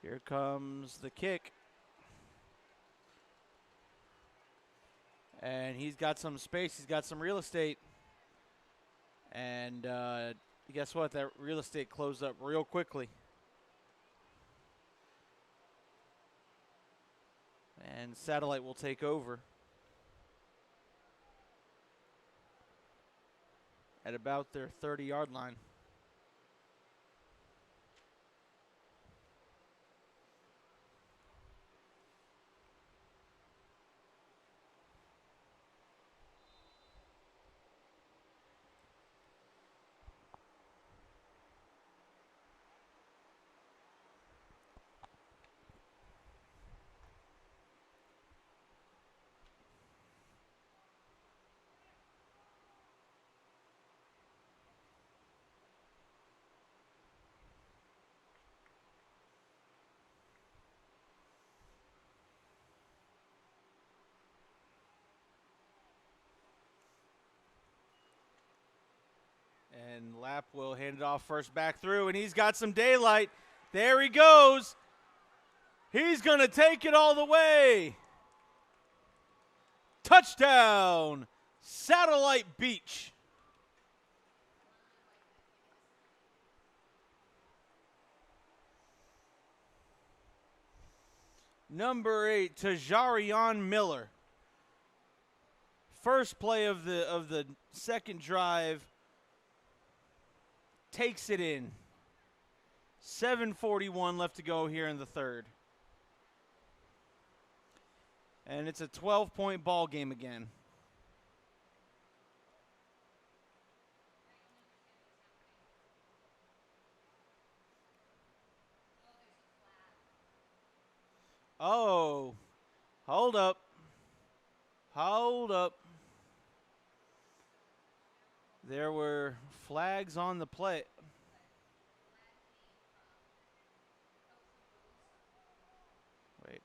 Here comes the kick. And he's got some space. He's got some real estate. And guess what? That real estate closed up real quickly. And Satellite will take over at about their 30-yard line. And Lapp will hand it off first back through, and he's got some daylight. There he goes. He's going to take it all the way. Touchdown, Satellite Beach. Number 8, Tajarion Miller. First play of the second drive. Takes it in. 7:41 left to go here in the third. And it's a 12-point ball game again. Oh, hold up. Hold up. There were flags on the play. Wait.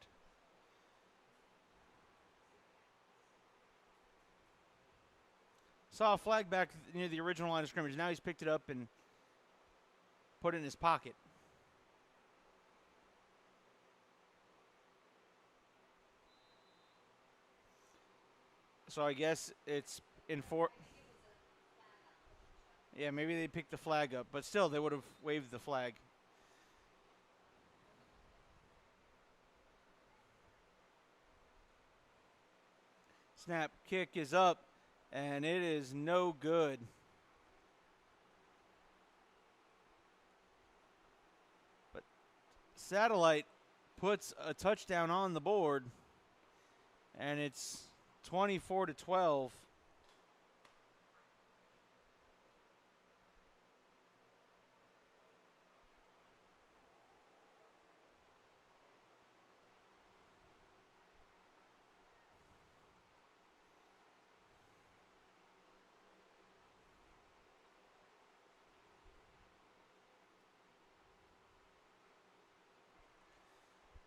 Saw a flag back near the original line of scrimmage. Now he's picked it up and put it in his pocket. So I guess it's in four. Yeah, maybe they picked the flag up, but still they would have waved the flag. Snap, kick is up, and it is no good. But Satellite puts a touchdown on the board, and it's 24-12.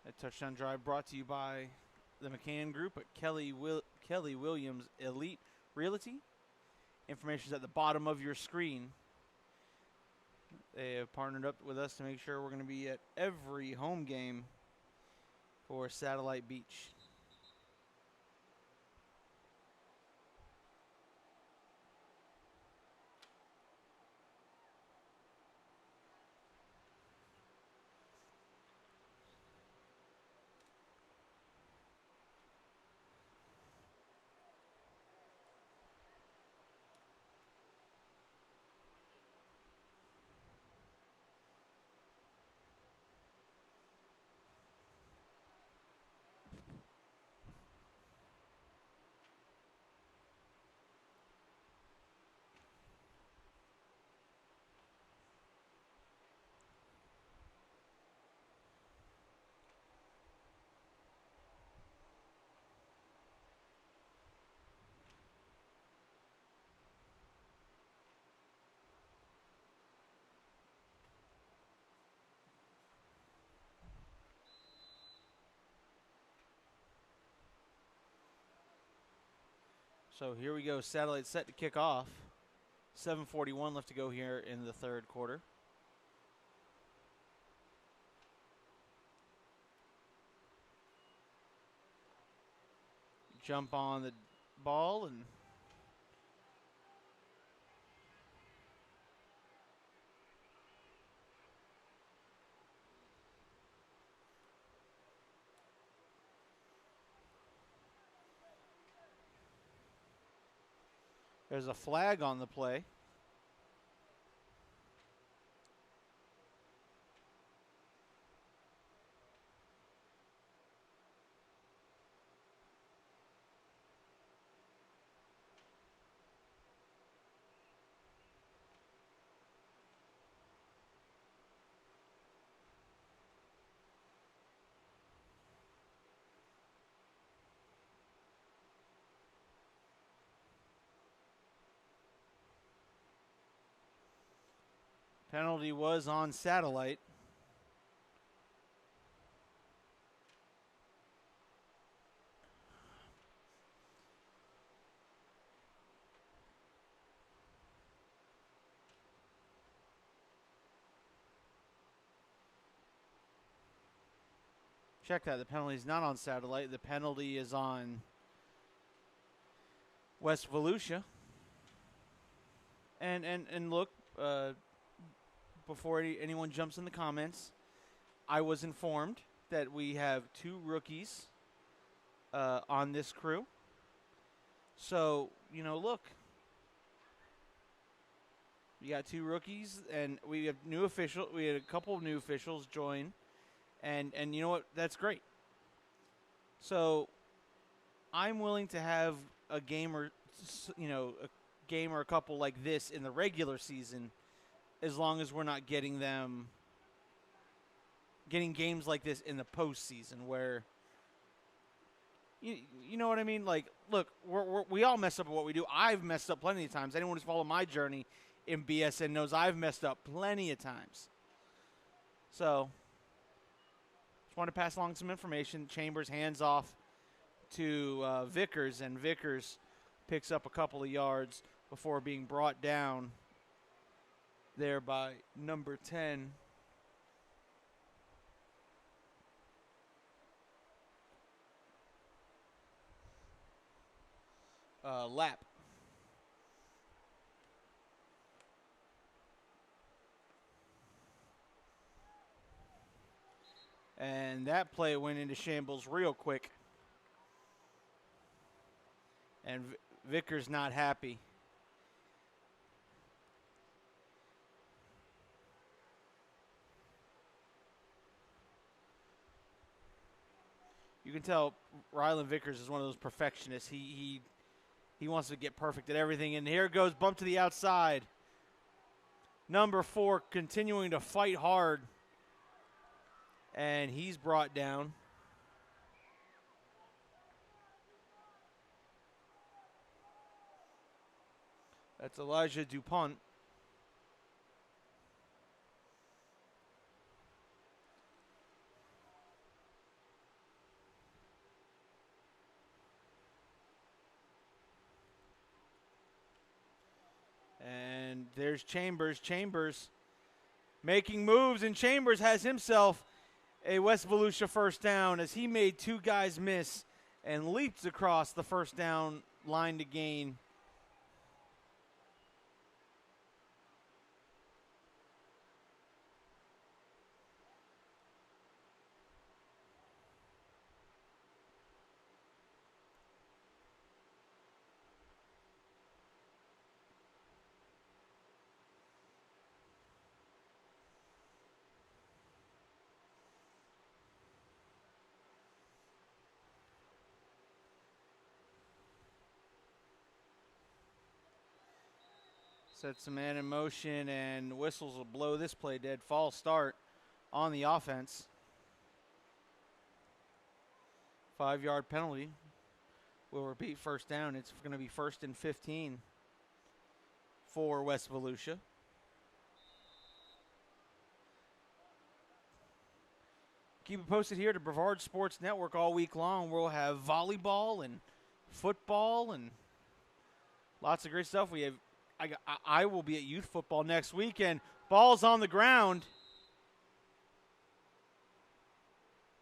That touchdown drive brought to you by the McCann Group at Kelly Williams Elite Realty. Information is at the bottom of your screen. They have partnered up with us to make sure we're going to be at every home game for Satellite Beach. So here we go. Satellite set to kick off. 7:41 left to go here in the third quarter. Jump on the ball and there's a flag on the play. Penalty was on Satellite. Check that. The penalty is not on Satellite. The penalty is on West Volusia. And look, before anyone jumps in the comments, I was informed that we have 2 rookies on this crew. So, look. We got 2 rookies, and we have we had a couple of new officials join, and you know what? That's great. So, I'm willing to have a game or a couple like this in the regular season, as long as we're not getting games like this in the postseason where. You know what I mean? Like, look, we all mess up at what we do. I've messed up plenty of times. Anyone who's followed my journey in BSN knows I've messed up plenty of times. So, just want to pass along some information. Chambers hands off to Vickers, and Vickers picks up a couple of yards before being brought down there by number 10. Lap. And that play went into shambles real quick. And Vickers not happy. You can tell Rylan Vickers is one of those perfectionists. He wants to get perfect at everything. And here goes, bump to the outside. Number 4 continuing to fight hard. And he's brought down. That's Elijah DuPont. And there's Chambers. Chambers making moves, and Chambers has himself a West Volusia first down as he made 2 guys miss and leaps across the first down line to gain. Sets the man in motion, and whistles will blow this play dead. False start on the offense. 5-yard penalty will repeat first down. It's going to be 1st and 15 for West Volusia. Keep it posted here to Brevard Sports Network all week long. We'll have volleyball and football and lots of great stuff. I will be at youth football next weekend. Ball's on the ground.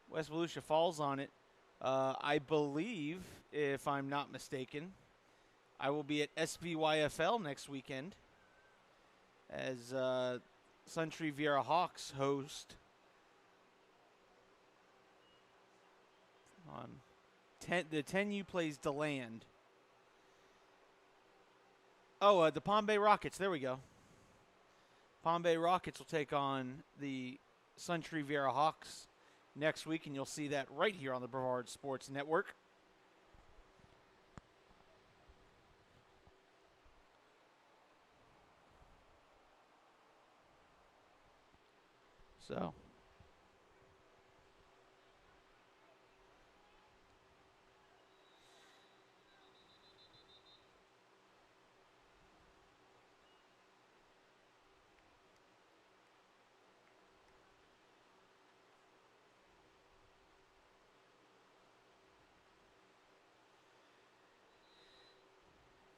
West Volusia falls on it. I believe, if I'm not mistaken, I will be at SVYFL next weekend as Sun Tree Viera Hawks host on the 10U plays DeLand. Oh, the Palm Bay Rockets. There we go. Palm Bay Rockets will take on the Sun Tree Viera Hawks next week, and you'll see that right here on the Brevard Sports Network. So.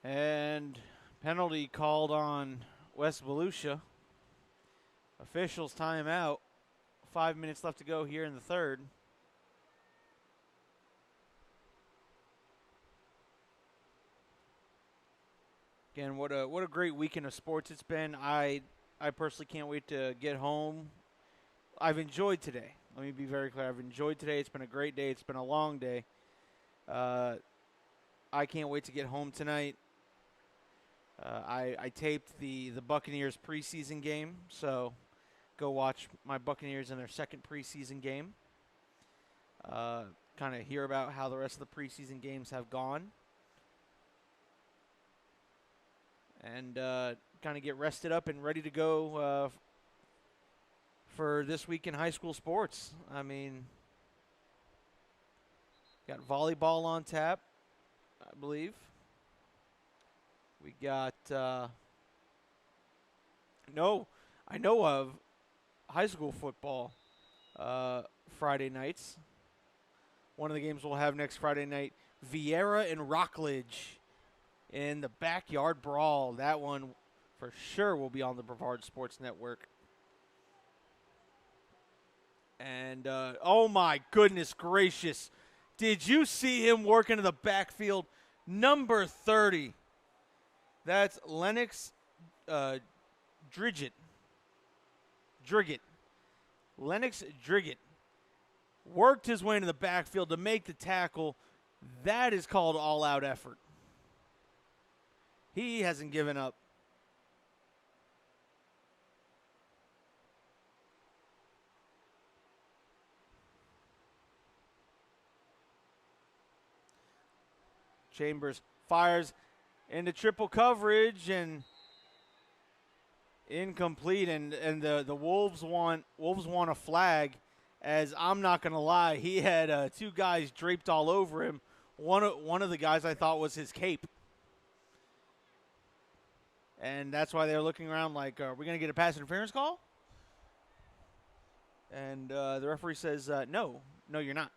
And penalty called on West Volusia. Officials timeout. 5 minutes left to go here in the third. Again, what a great weekend of sports it's been. I personally can't wait to get home. I've enjoyed today. Let me be very clear. I've enjoyed today. It's been a great day. It's been a long day. I can't wait to get home tonight. I taped the Buccaneers preseason game, so go watch my Buccaneers in their second preseason game. Kind of hear about how the rest of the preseason games have gone. And kind of get rested up and ready to go for this week in high school sports. I mean, got volleyball on tap, I believe. We got, I know of high school football Friday nights. One of the games we'll have next Friday night, Vieira and Rockledge in the backyard brawl. That one for sure will be on the Brevard Sports Network. And, oh my goodness gracious. Did you see him work into the backfield? Number 30. That's Lennox Drigget. Lennox Drigget worked his way into the backfield to make the tackle. That is called all-out effort. He hasn't given up. Chambers fires into triple coverage and incomplete, and the Wolves want a flag. As I'm not gonna lie, he had two guys draped all over him. One of the guys I thought was his cape, and that's why they're looking around like, are we gonna get a pass interference call? And the referee says, no, you're not.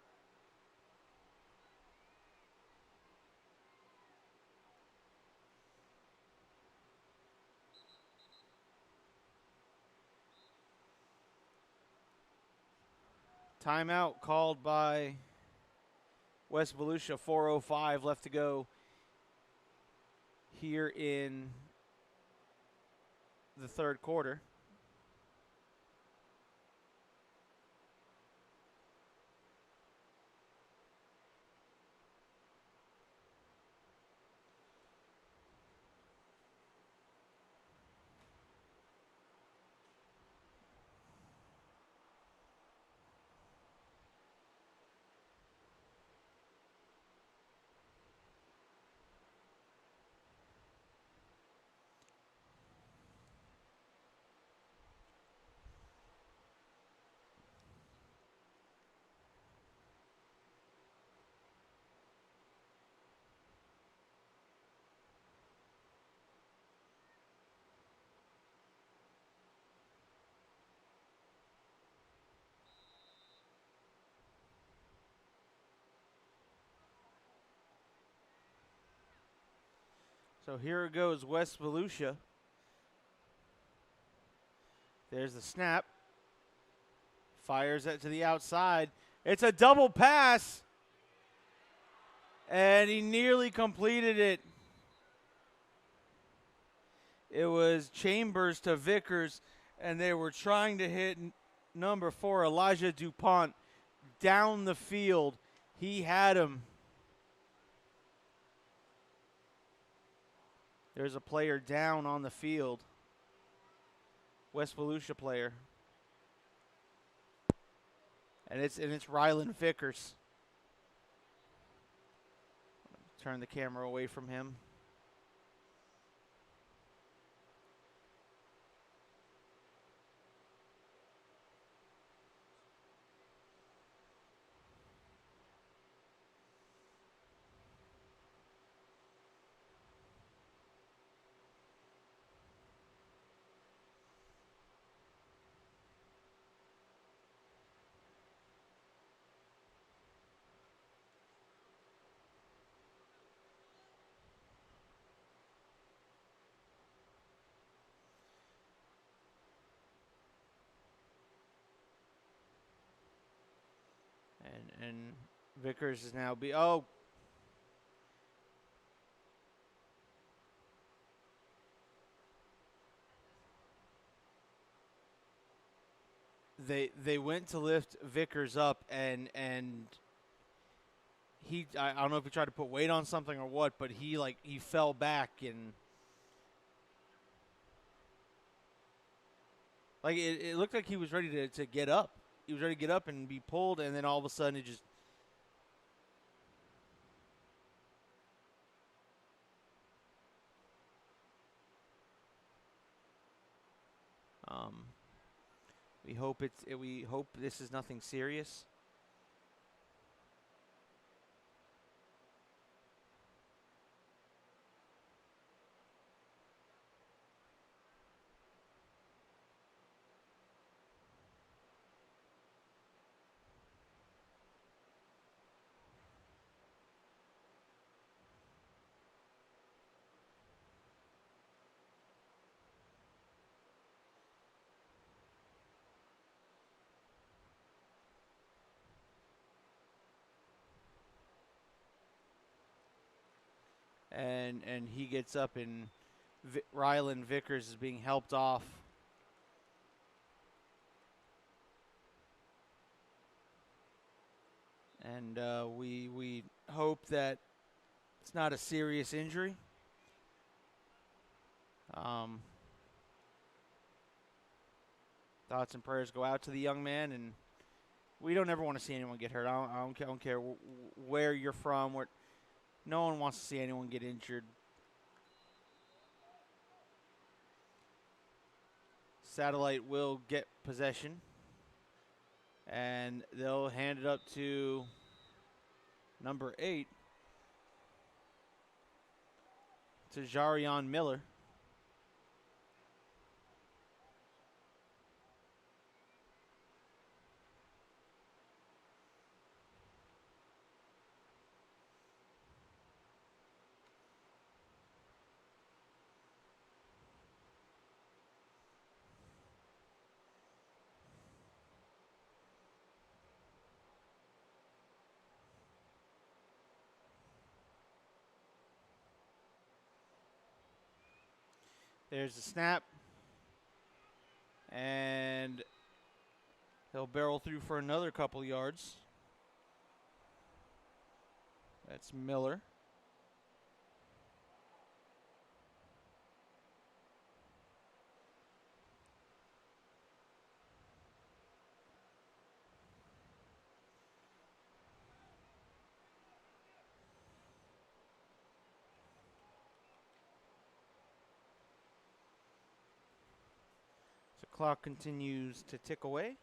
Timeout called by West Volusia. 4:05 left to go here in the third quarter. So here it goes, West Volusia. There's the snap. Fires it to the outside. It's a double pass. And he nearly completed it. It was Chambers to Vickers, and they were trying to hit number 4, Elijah DuPont, down the field. He had him. There's a player down on the field. West Volusia player. And it's Rylan Vickers. Turn the camera away from him. And Vickers is now they went to lift Vickers up, and I don't know if he tried to put weight on something or what, but he fell back, and it looked like he was ready to get up. He was ready to get up and be pulled, and then all of a sudden it just. We hope this is nothing serious. And he gets up, and Rylan Vickers is being helped off. And we hope that it's not a serious injury. Thoughts and prayers go out to the young man, and we don't ever want to see anyone get hurt. I don't care where you're from. No one wants to see anyone get injured. Satellite will get possession, and they'll hand it up to number 8, to Jarion Miller. There's the snap. And he'll barrel through for another couple yards. That's Miller. Clock continues to tick away.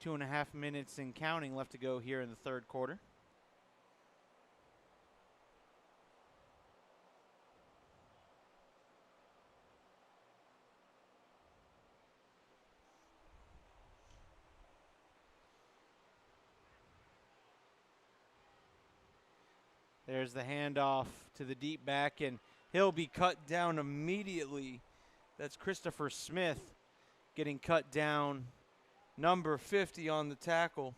2.5 minutes and counting left to go here in the third quarter. There's the handoff to the deep back, and he'll be cut down immediately. That's Christopher Smith getting cut down, number 50 on the tackle.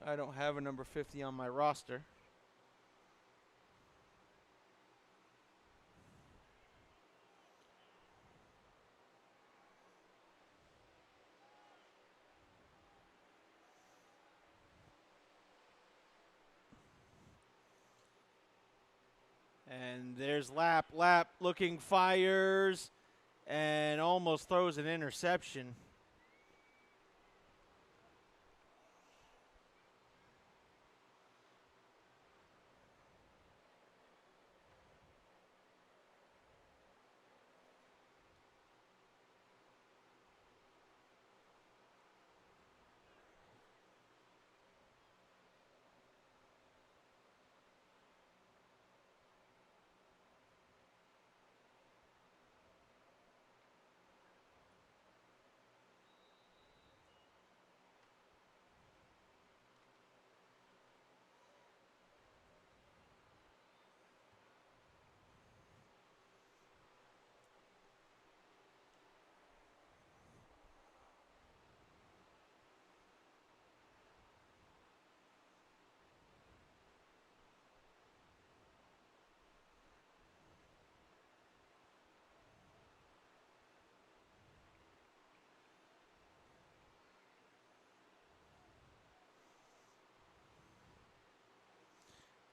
I don't have a number 50 on my roster. And there's Lap looking, fires, and almost throws an interception.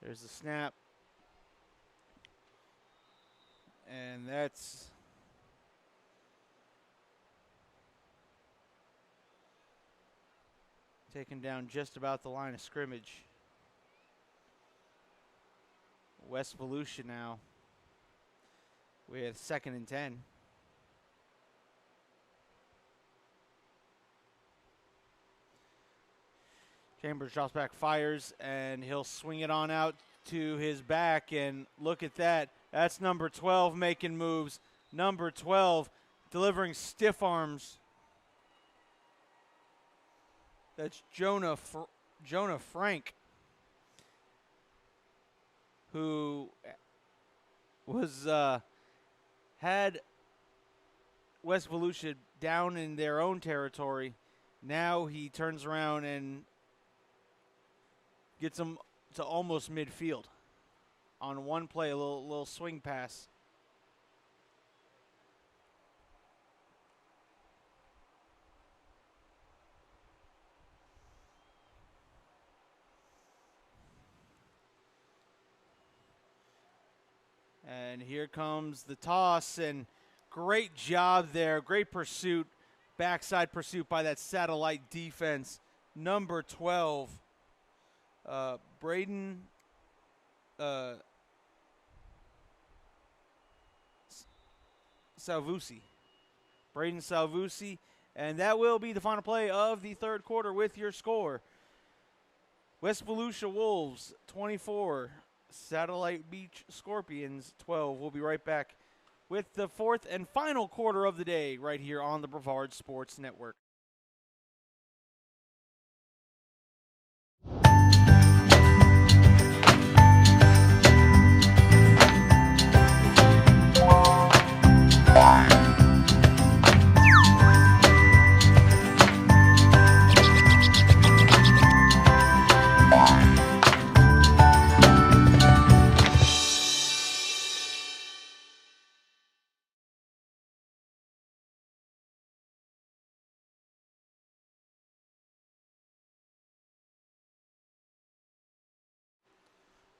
There's the snap. And that's taken down just about the line of scrimmage. West Volusia now with 2nd and 10. Chambers drops back, fires, and he'll swing it on out to his back. And look at that. That's number 12 making moves. Number 12 delivering stiff arms. That's Jonah Frank, who was had West Volusia down in their own territory. Now he turns around and gets them to almost midfield on one play, a little swing pass. And here comes the toss, and great job there. Great pursuit, backside pursuit by that satellite defense. Number 12, Braden Salvusi. Braden Salvusi. And that will be the final play of the third quarter with your score. West Volusia Wolves 24, Satellite Beach Scorpions 12. We'll be right back with the fourth and final quarter of the day right here on the Brevard Sports Network.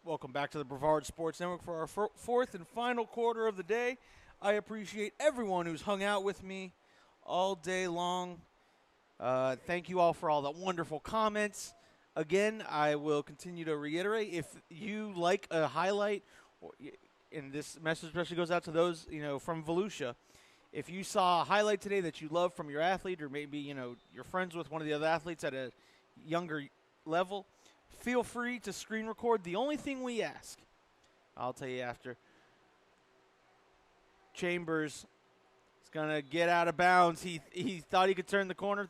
Welcome back to the Brevard Sports Network for our fourth and final quarter of the day. I appreciate everyone who's hung out with me all day long. Thank you all for all the wonderful comments. Again, I will continue to reiterate, if you like a highlight, and this message especially goes out to those, from Volusia. If you saw a highlight today that you love from your athlete, or maybe, you're friends with one of the other athletes at a younger level, feel free to screen record. The only thing we ask, I'll tell you after, Chambers is going to get out of bounds. He thought he could turn the corner,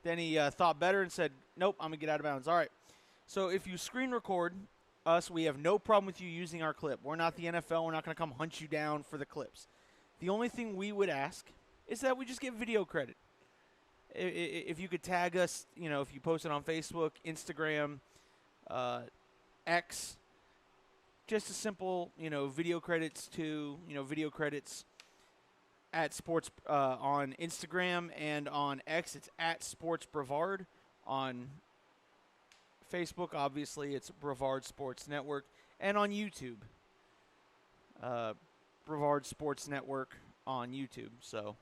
then he thought better and said, nope, I'm going to get out of bounds. All right. So if you screen record us, we have no problem with you using our clip. We're not the NFL. We're not going to come hunt you down for the clips. The only thing we would ask is that we just get video credit. If you could tag us, if you post it on Facebook, Instagram, X, just a simple, video credits to, video credits at sports on Instagram, and on X, it's at Sports Brevard. On Facebook, obviously, it's Brevard Sports Network, and on YouTube, Brevard Sports Network on YouTube. So,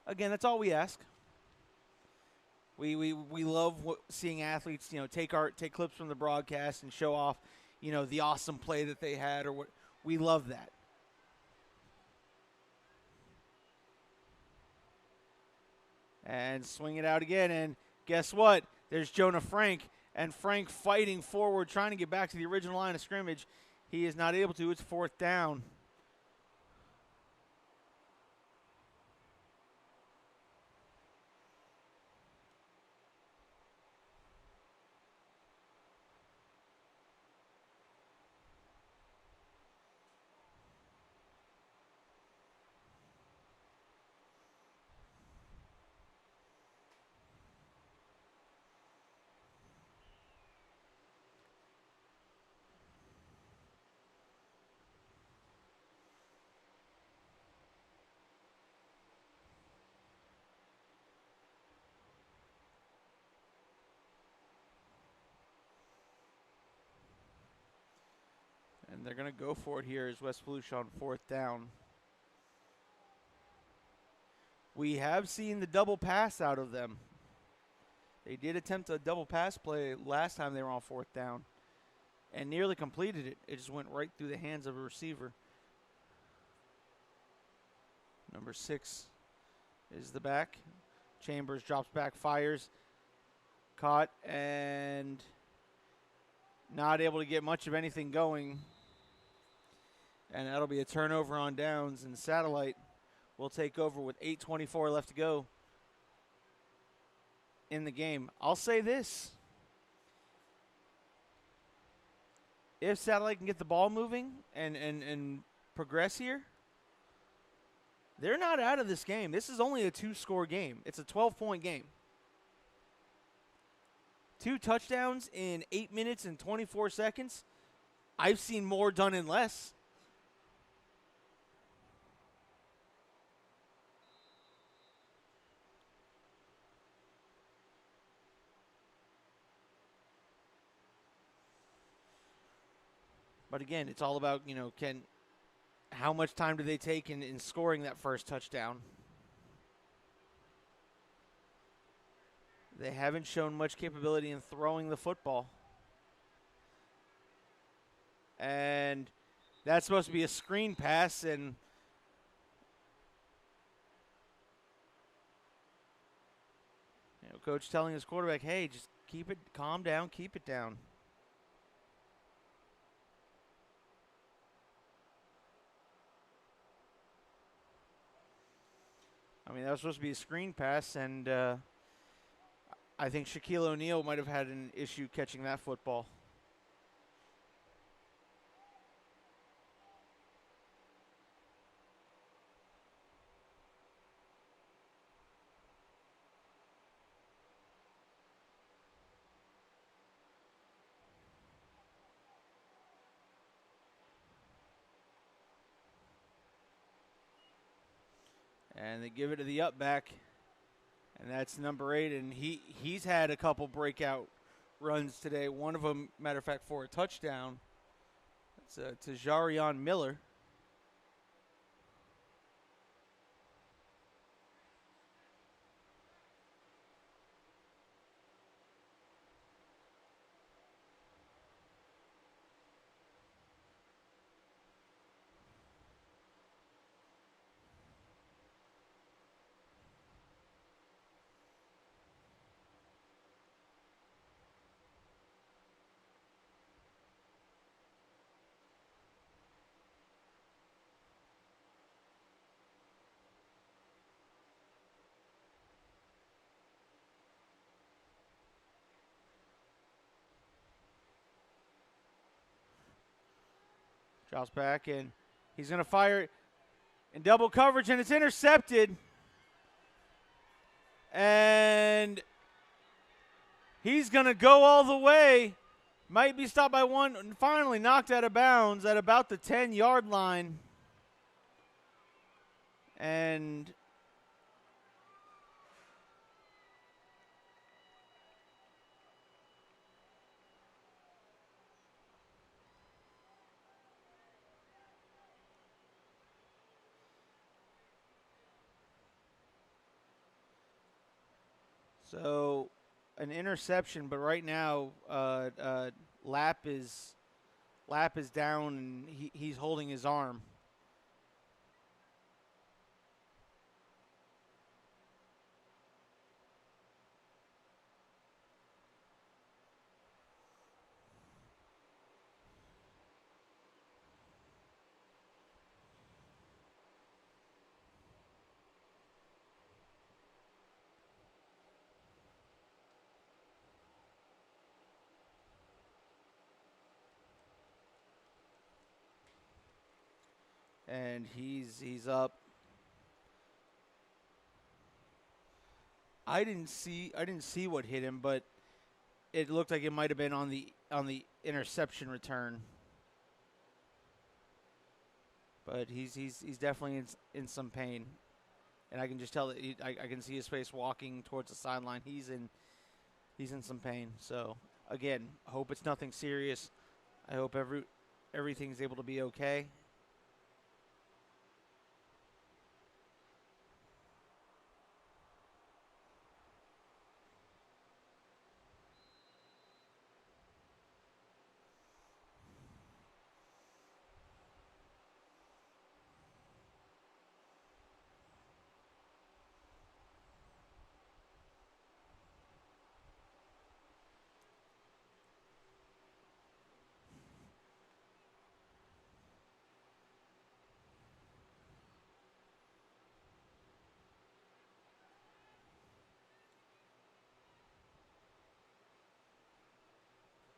again, that's all we ask. We love seeing athletes, take clips from the broadcast and show off, the awesome play that they had, or what. We love that. And swing it out again, and guess what? There's Jonah Frank, and Frank fighting forward, trying to get back to the original line of scrimmage. He is not able to. It's fourth down. And they're going to go for it here as West Volusia on 4th down. We have seen the double pass out of them. They did attempt a double pass play last time they were on 4th down and nearly completed it. It just went right through the hands of a receiver. Number 6 is the back. Chambers drops back, fires. Caught and not able to get much of anything going. And that'll be a turnover on downs, and Satellite will take over with 8:24 left to go in the game. I'll say this. If Satellite can get the ball moving and progress here, they're not out of this game. This is only a 2-score game. It's a 12-point game. 2 touchdowns in 8 minutes and 24 seconds. I've seen more done in less. But again, it's all about, how much time do they take in scoring that first touchdown? They haven't shown much capability in throwing the football. And that's supposed to be a screen pass, and coach telling his quarterback, hey, just calm down, keep it down. That was supposed to be a screen pass, and I think Shaquille O'Neal might have had an issue catching that football. And they give it to the up back, and that's number 8. And he's had a couple breakout runs today. One of them, matter of fact, for a touchdown. It's to Jarion Miller. Drops back, and he's going to fire it in double coverage, and it's intercepted. And he's going to go all the way. Might be stopped by one, and finally knocked out of bounds at about the 10-yard line. And so an interception, but right now Lapp is down, and he's holding his arm. And he's up. I didn't see what hit him, but it looked like it might have been on the interception return. But he's definitely in some pain, and I can just tell that I can see his face walking towards the sideline. He's in some pain. So again, hope it's nothing serious. I hope everything's able to be okay.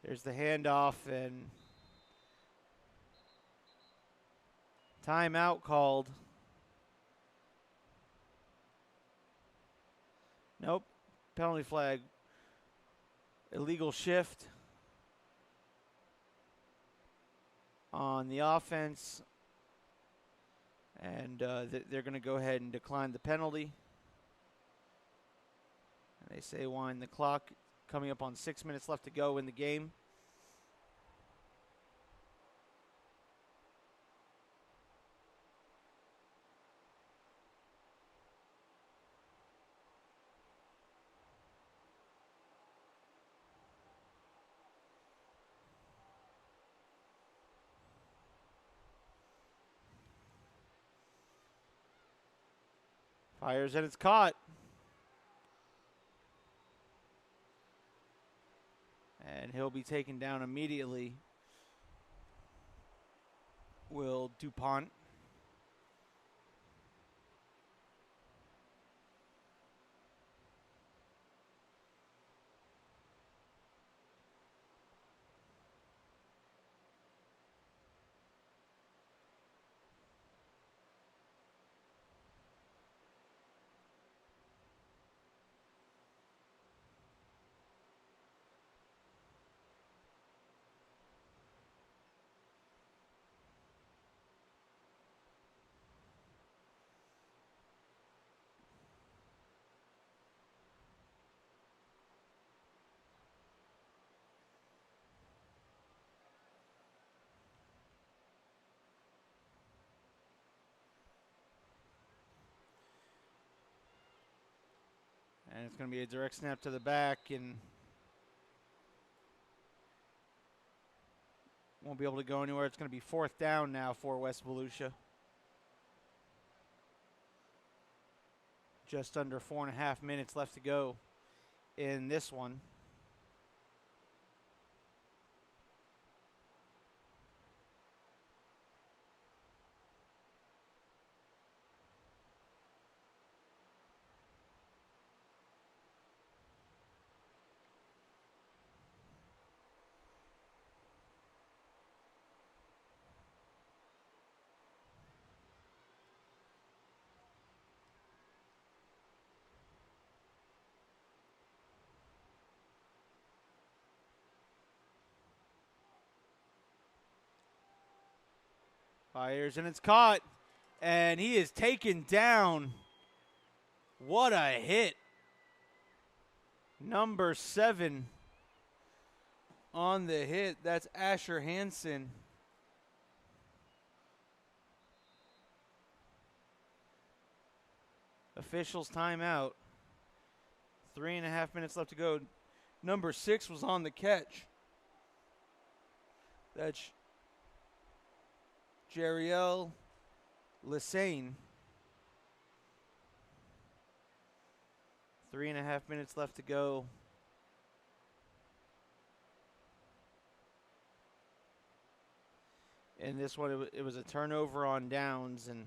There's the handoff and timeout called. Nope. Penalty flag. Illegal shift on the offense. And they're going to go ahead and decline the penalty. And they say wind the clock. Coming up on 6 minutes left to go in the game. Fires and it's caught. And he'll be taken down immediately. Will DuPont. And it's going to be a direct snap to the back and won't be able to go anywhere. It's going to be 4th down now for West Volusia. Just under 4.5 minutes left to go in this one. Fires and it's caught. And he is taken down. What a hit. Number 7 on the hit. That's Asher Hansen. Officials timeout. 3.5 minutes left to go. Number 6 was on the catch. That's Jeriel Lesane. 3.5 minutes left to go. In this one, it was a turnover on downs, and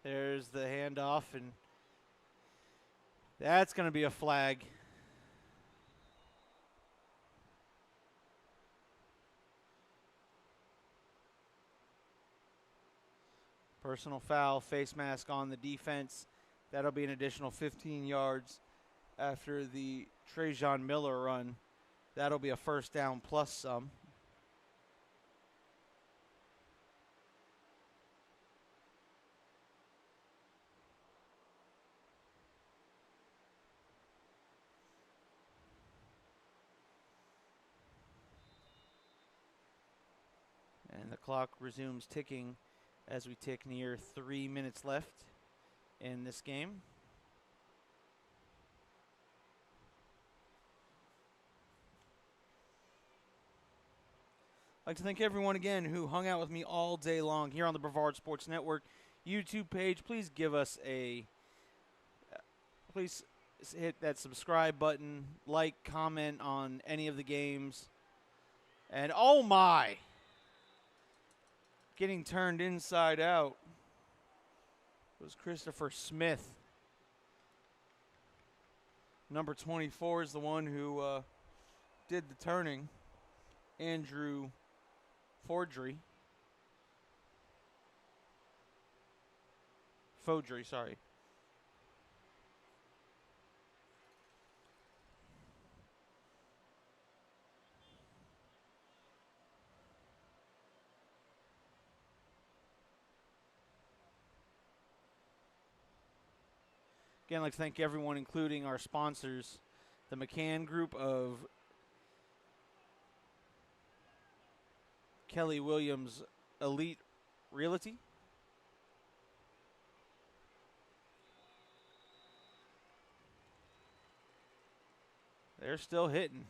There's the handoff, and that's going to be a flag. Personal foul, face mask on the defense. That'll be an additional 15 yards after the Trajan Miller run. That'll be a first down plus some. And the clock resumes ticking as we tick near 3 minutes left in this game. I'd like to thank everyone again who hung out with me all day long here on the Brevard Sports Network YouTube page. Please please hit that subscribe button, like, comment on any of the games. And oh my, getting turned inside out was Christopher Smith. Number 24 is the one who did the turning. Andrew Fodry, sorry. Again, I'd like to thank everyone, including our sponsors, the McCann Group of Kelly Williams Elite Realty. They're still hitting.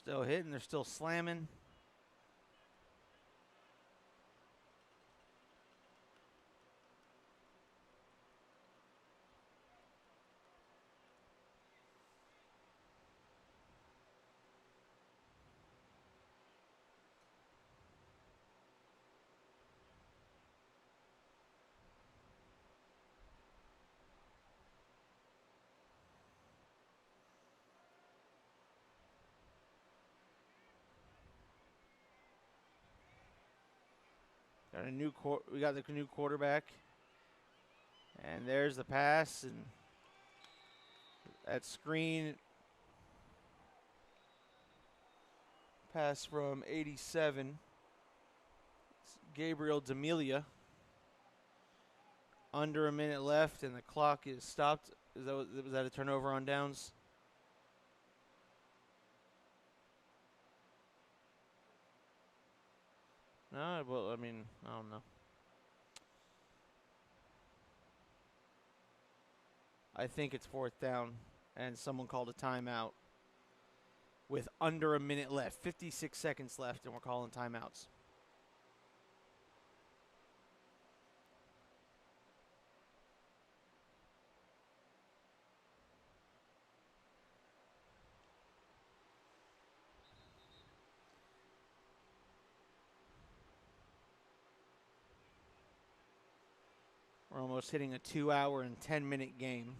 They're still slamming. We got the new quarterback, and there's the pass, and that screen pass from 87. It's Gabriel D'Amelia. Under a minute left, and the clock is stopped. Was that a turnover on downs? No, well, I mean, I don't know. I think it's fourth down, and someone called a timeout with under a minute left. 56 seconds left, and we're calling timeouts. We're almost hitting a 2-hour and 10-minute game.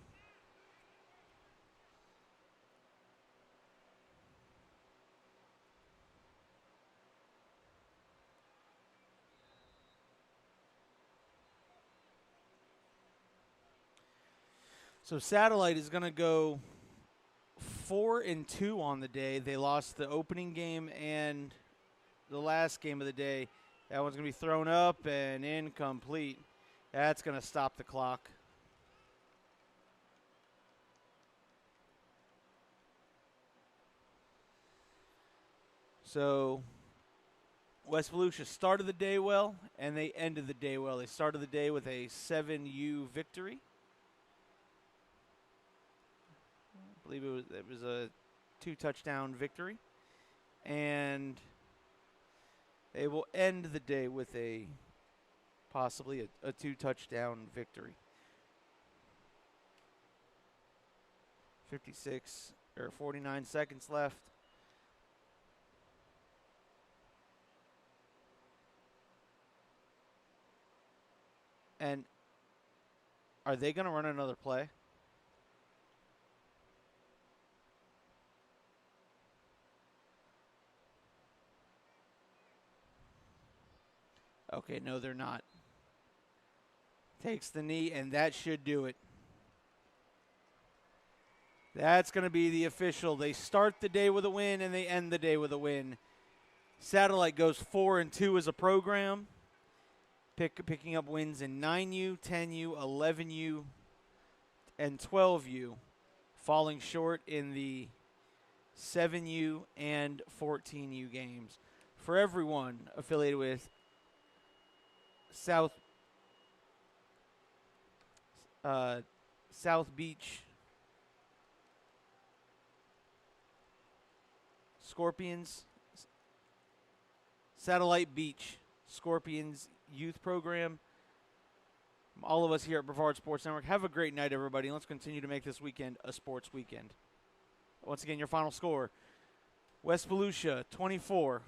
So Satellite is going to go 4-2 on the day. They lost the opening game and the last game of the day. That one's going to be thrown up and incomplete. That's going to stop the clock. So West Volusia started the day well, and they ended the day well. They started the day with a 7U victory. I believe it was a 2-touchdown victory. And they will end the day with possibly a 2-touchdown victory. 49 seconds left. And Are they going to run another play? Okay, no, they're not. Takes the knee, and that should do it. That's going to be the official. They start the day with a win, and they end the day with a win. Satellite goes 4-2 as a program, picking up wins in 9U, 10U, 11U, and 12U, falling short in the 7U and 14U games. For everyone affiliated with South Beach Scorpions, Satellite Beach Scorpions youth program. All of us here at Brevard Sports Network, have a great night, everybody. Let's continue to make this weekend a sports weekend. Once again, your final score, West Volusia 24,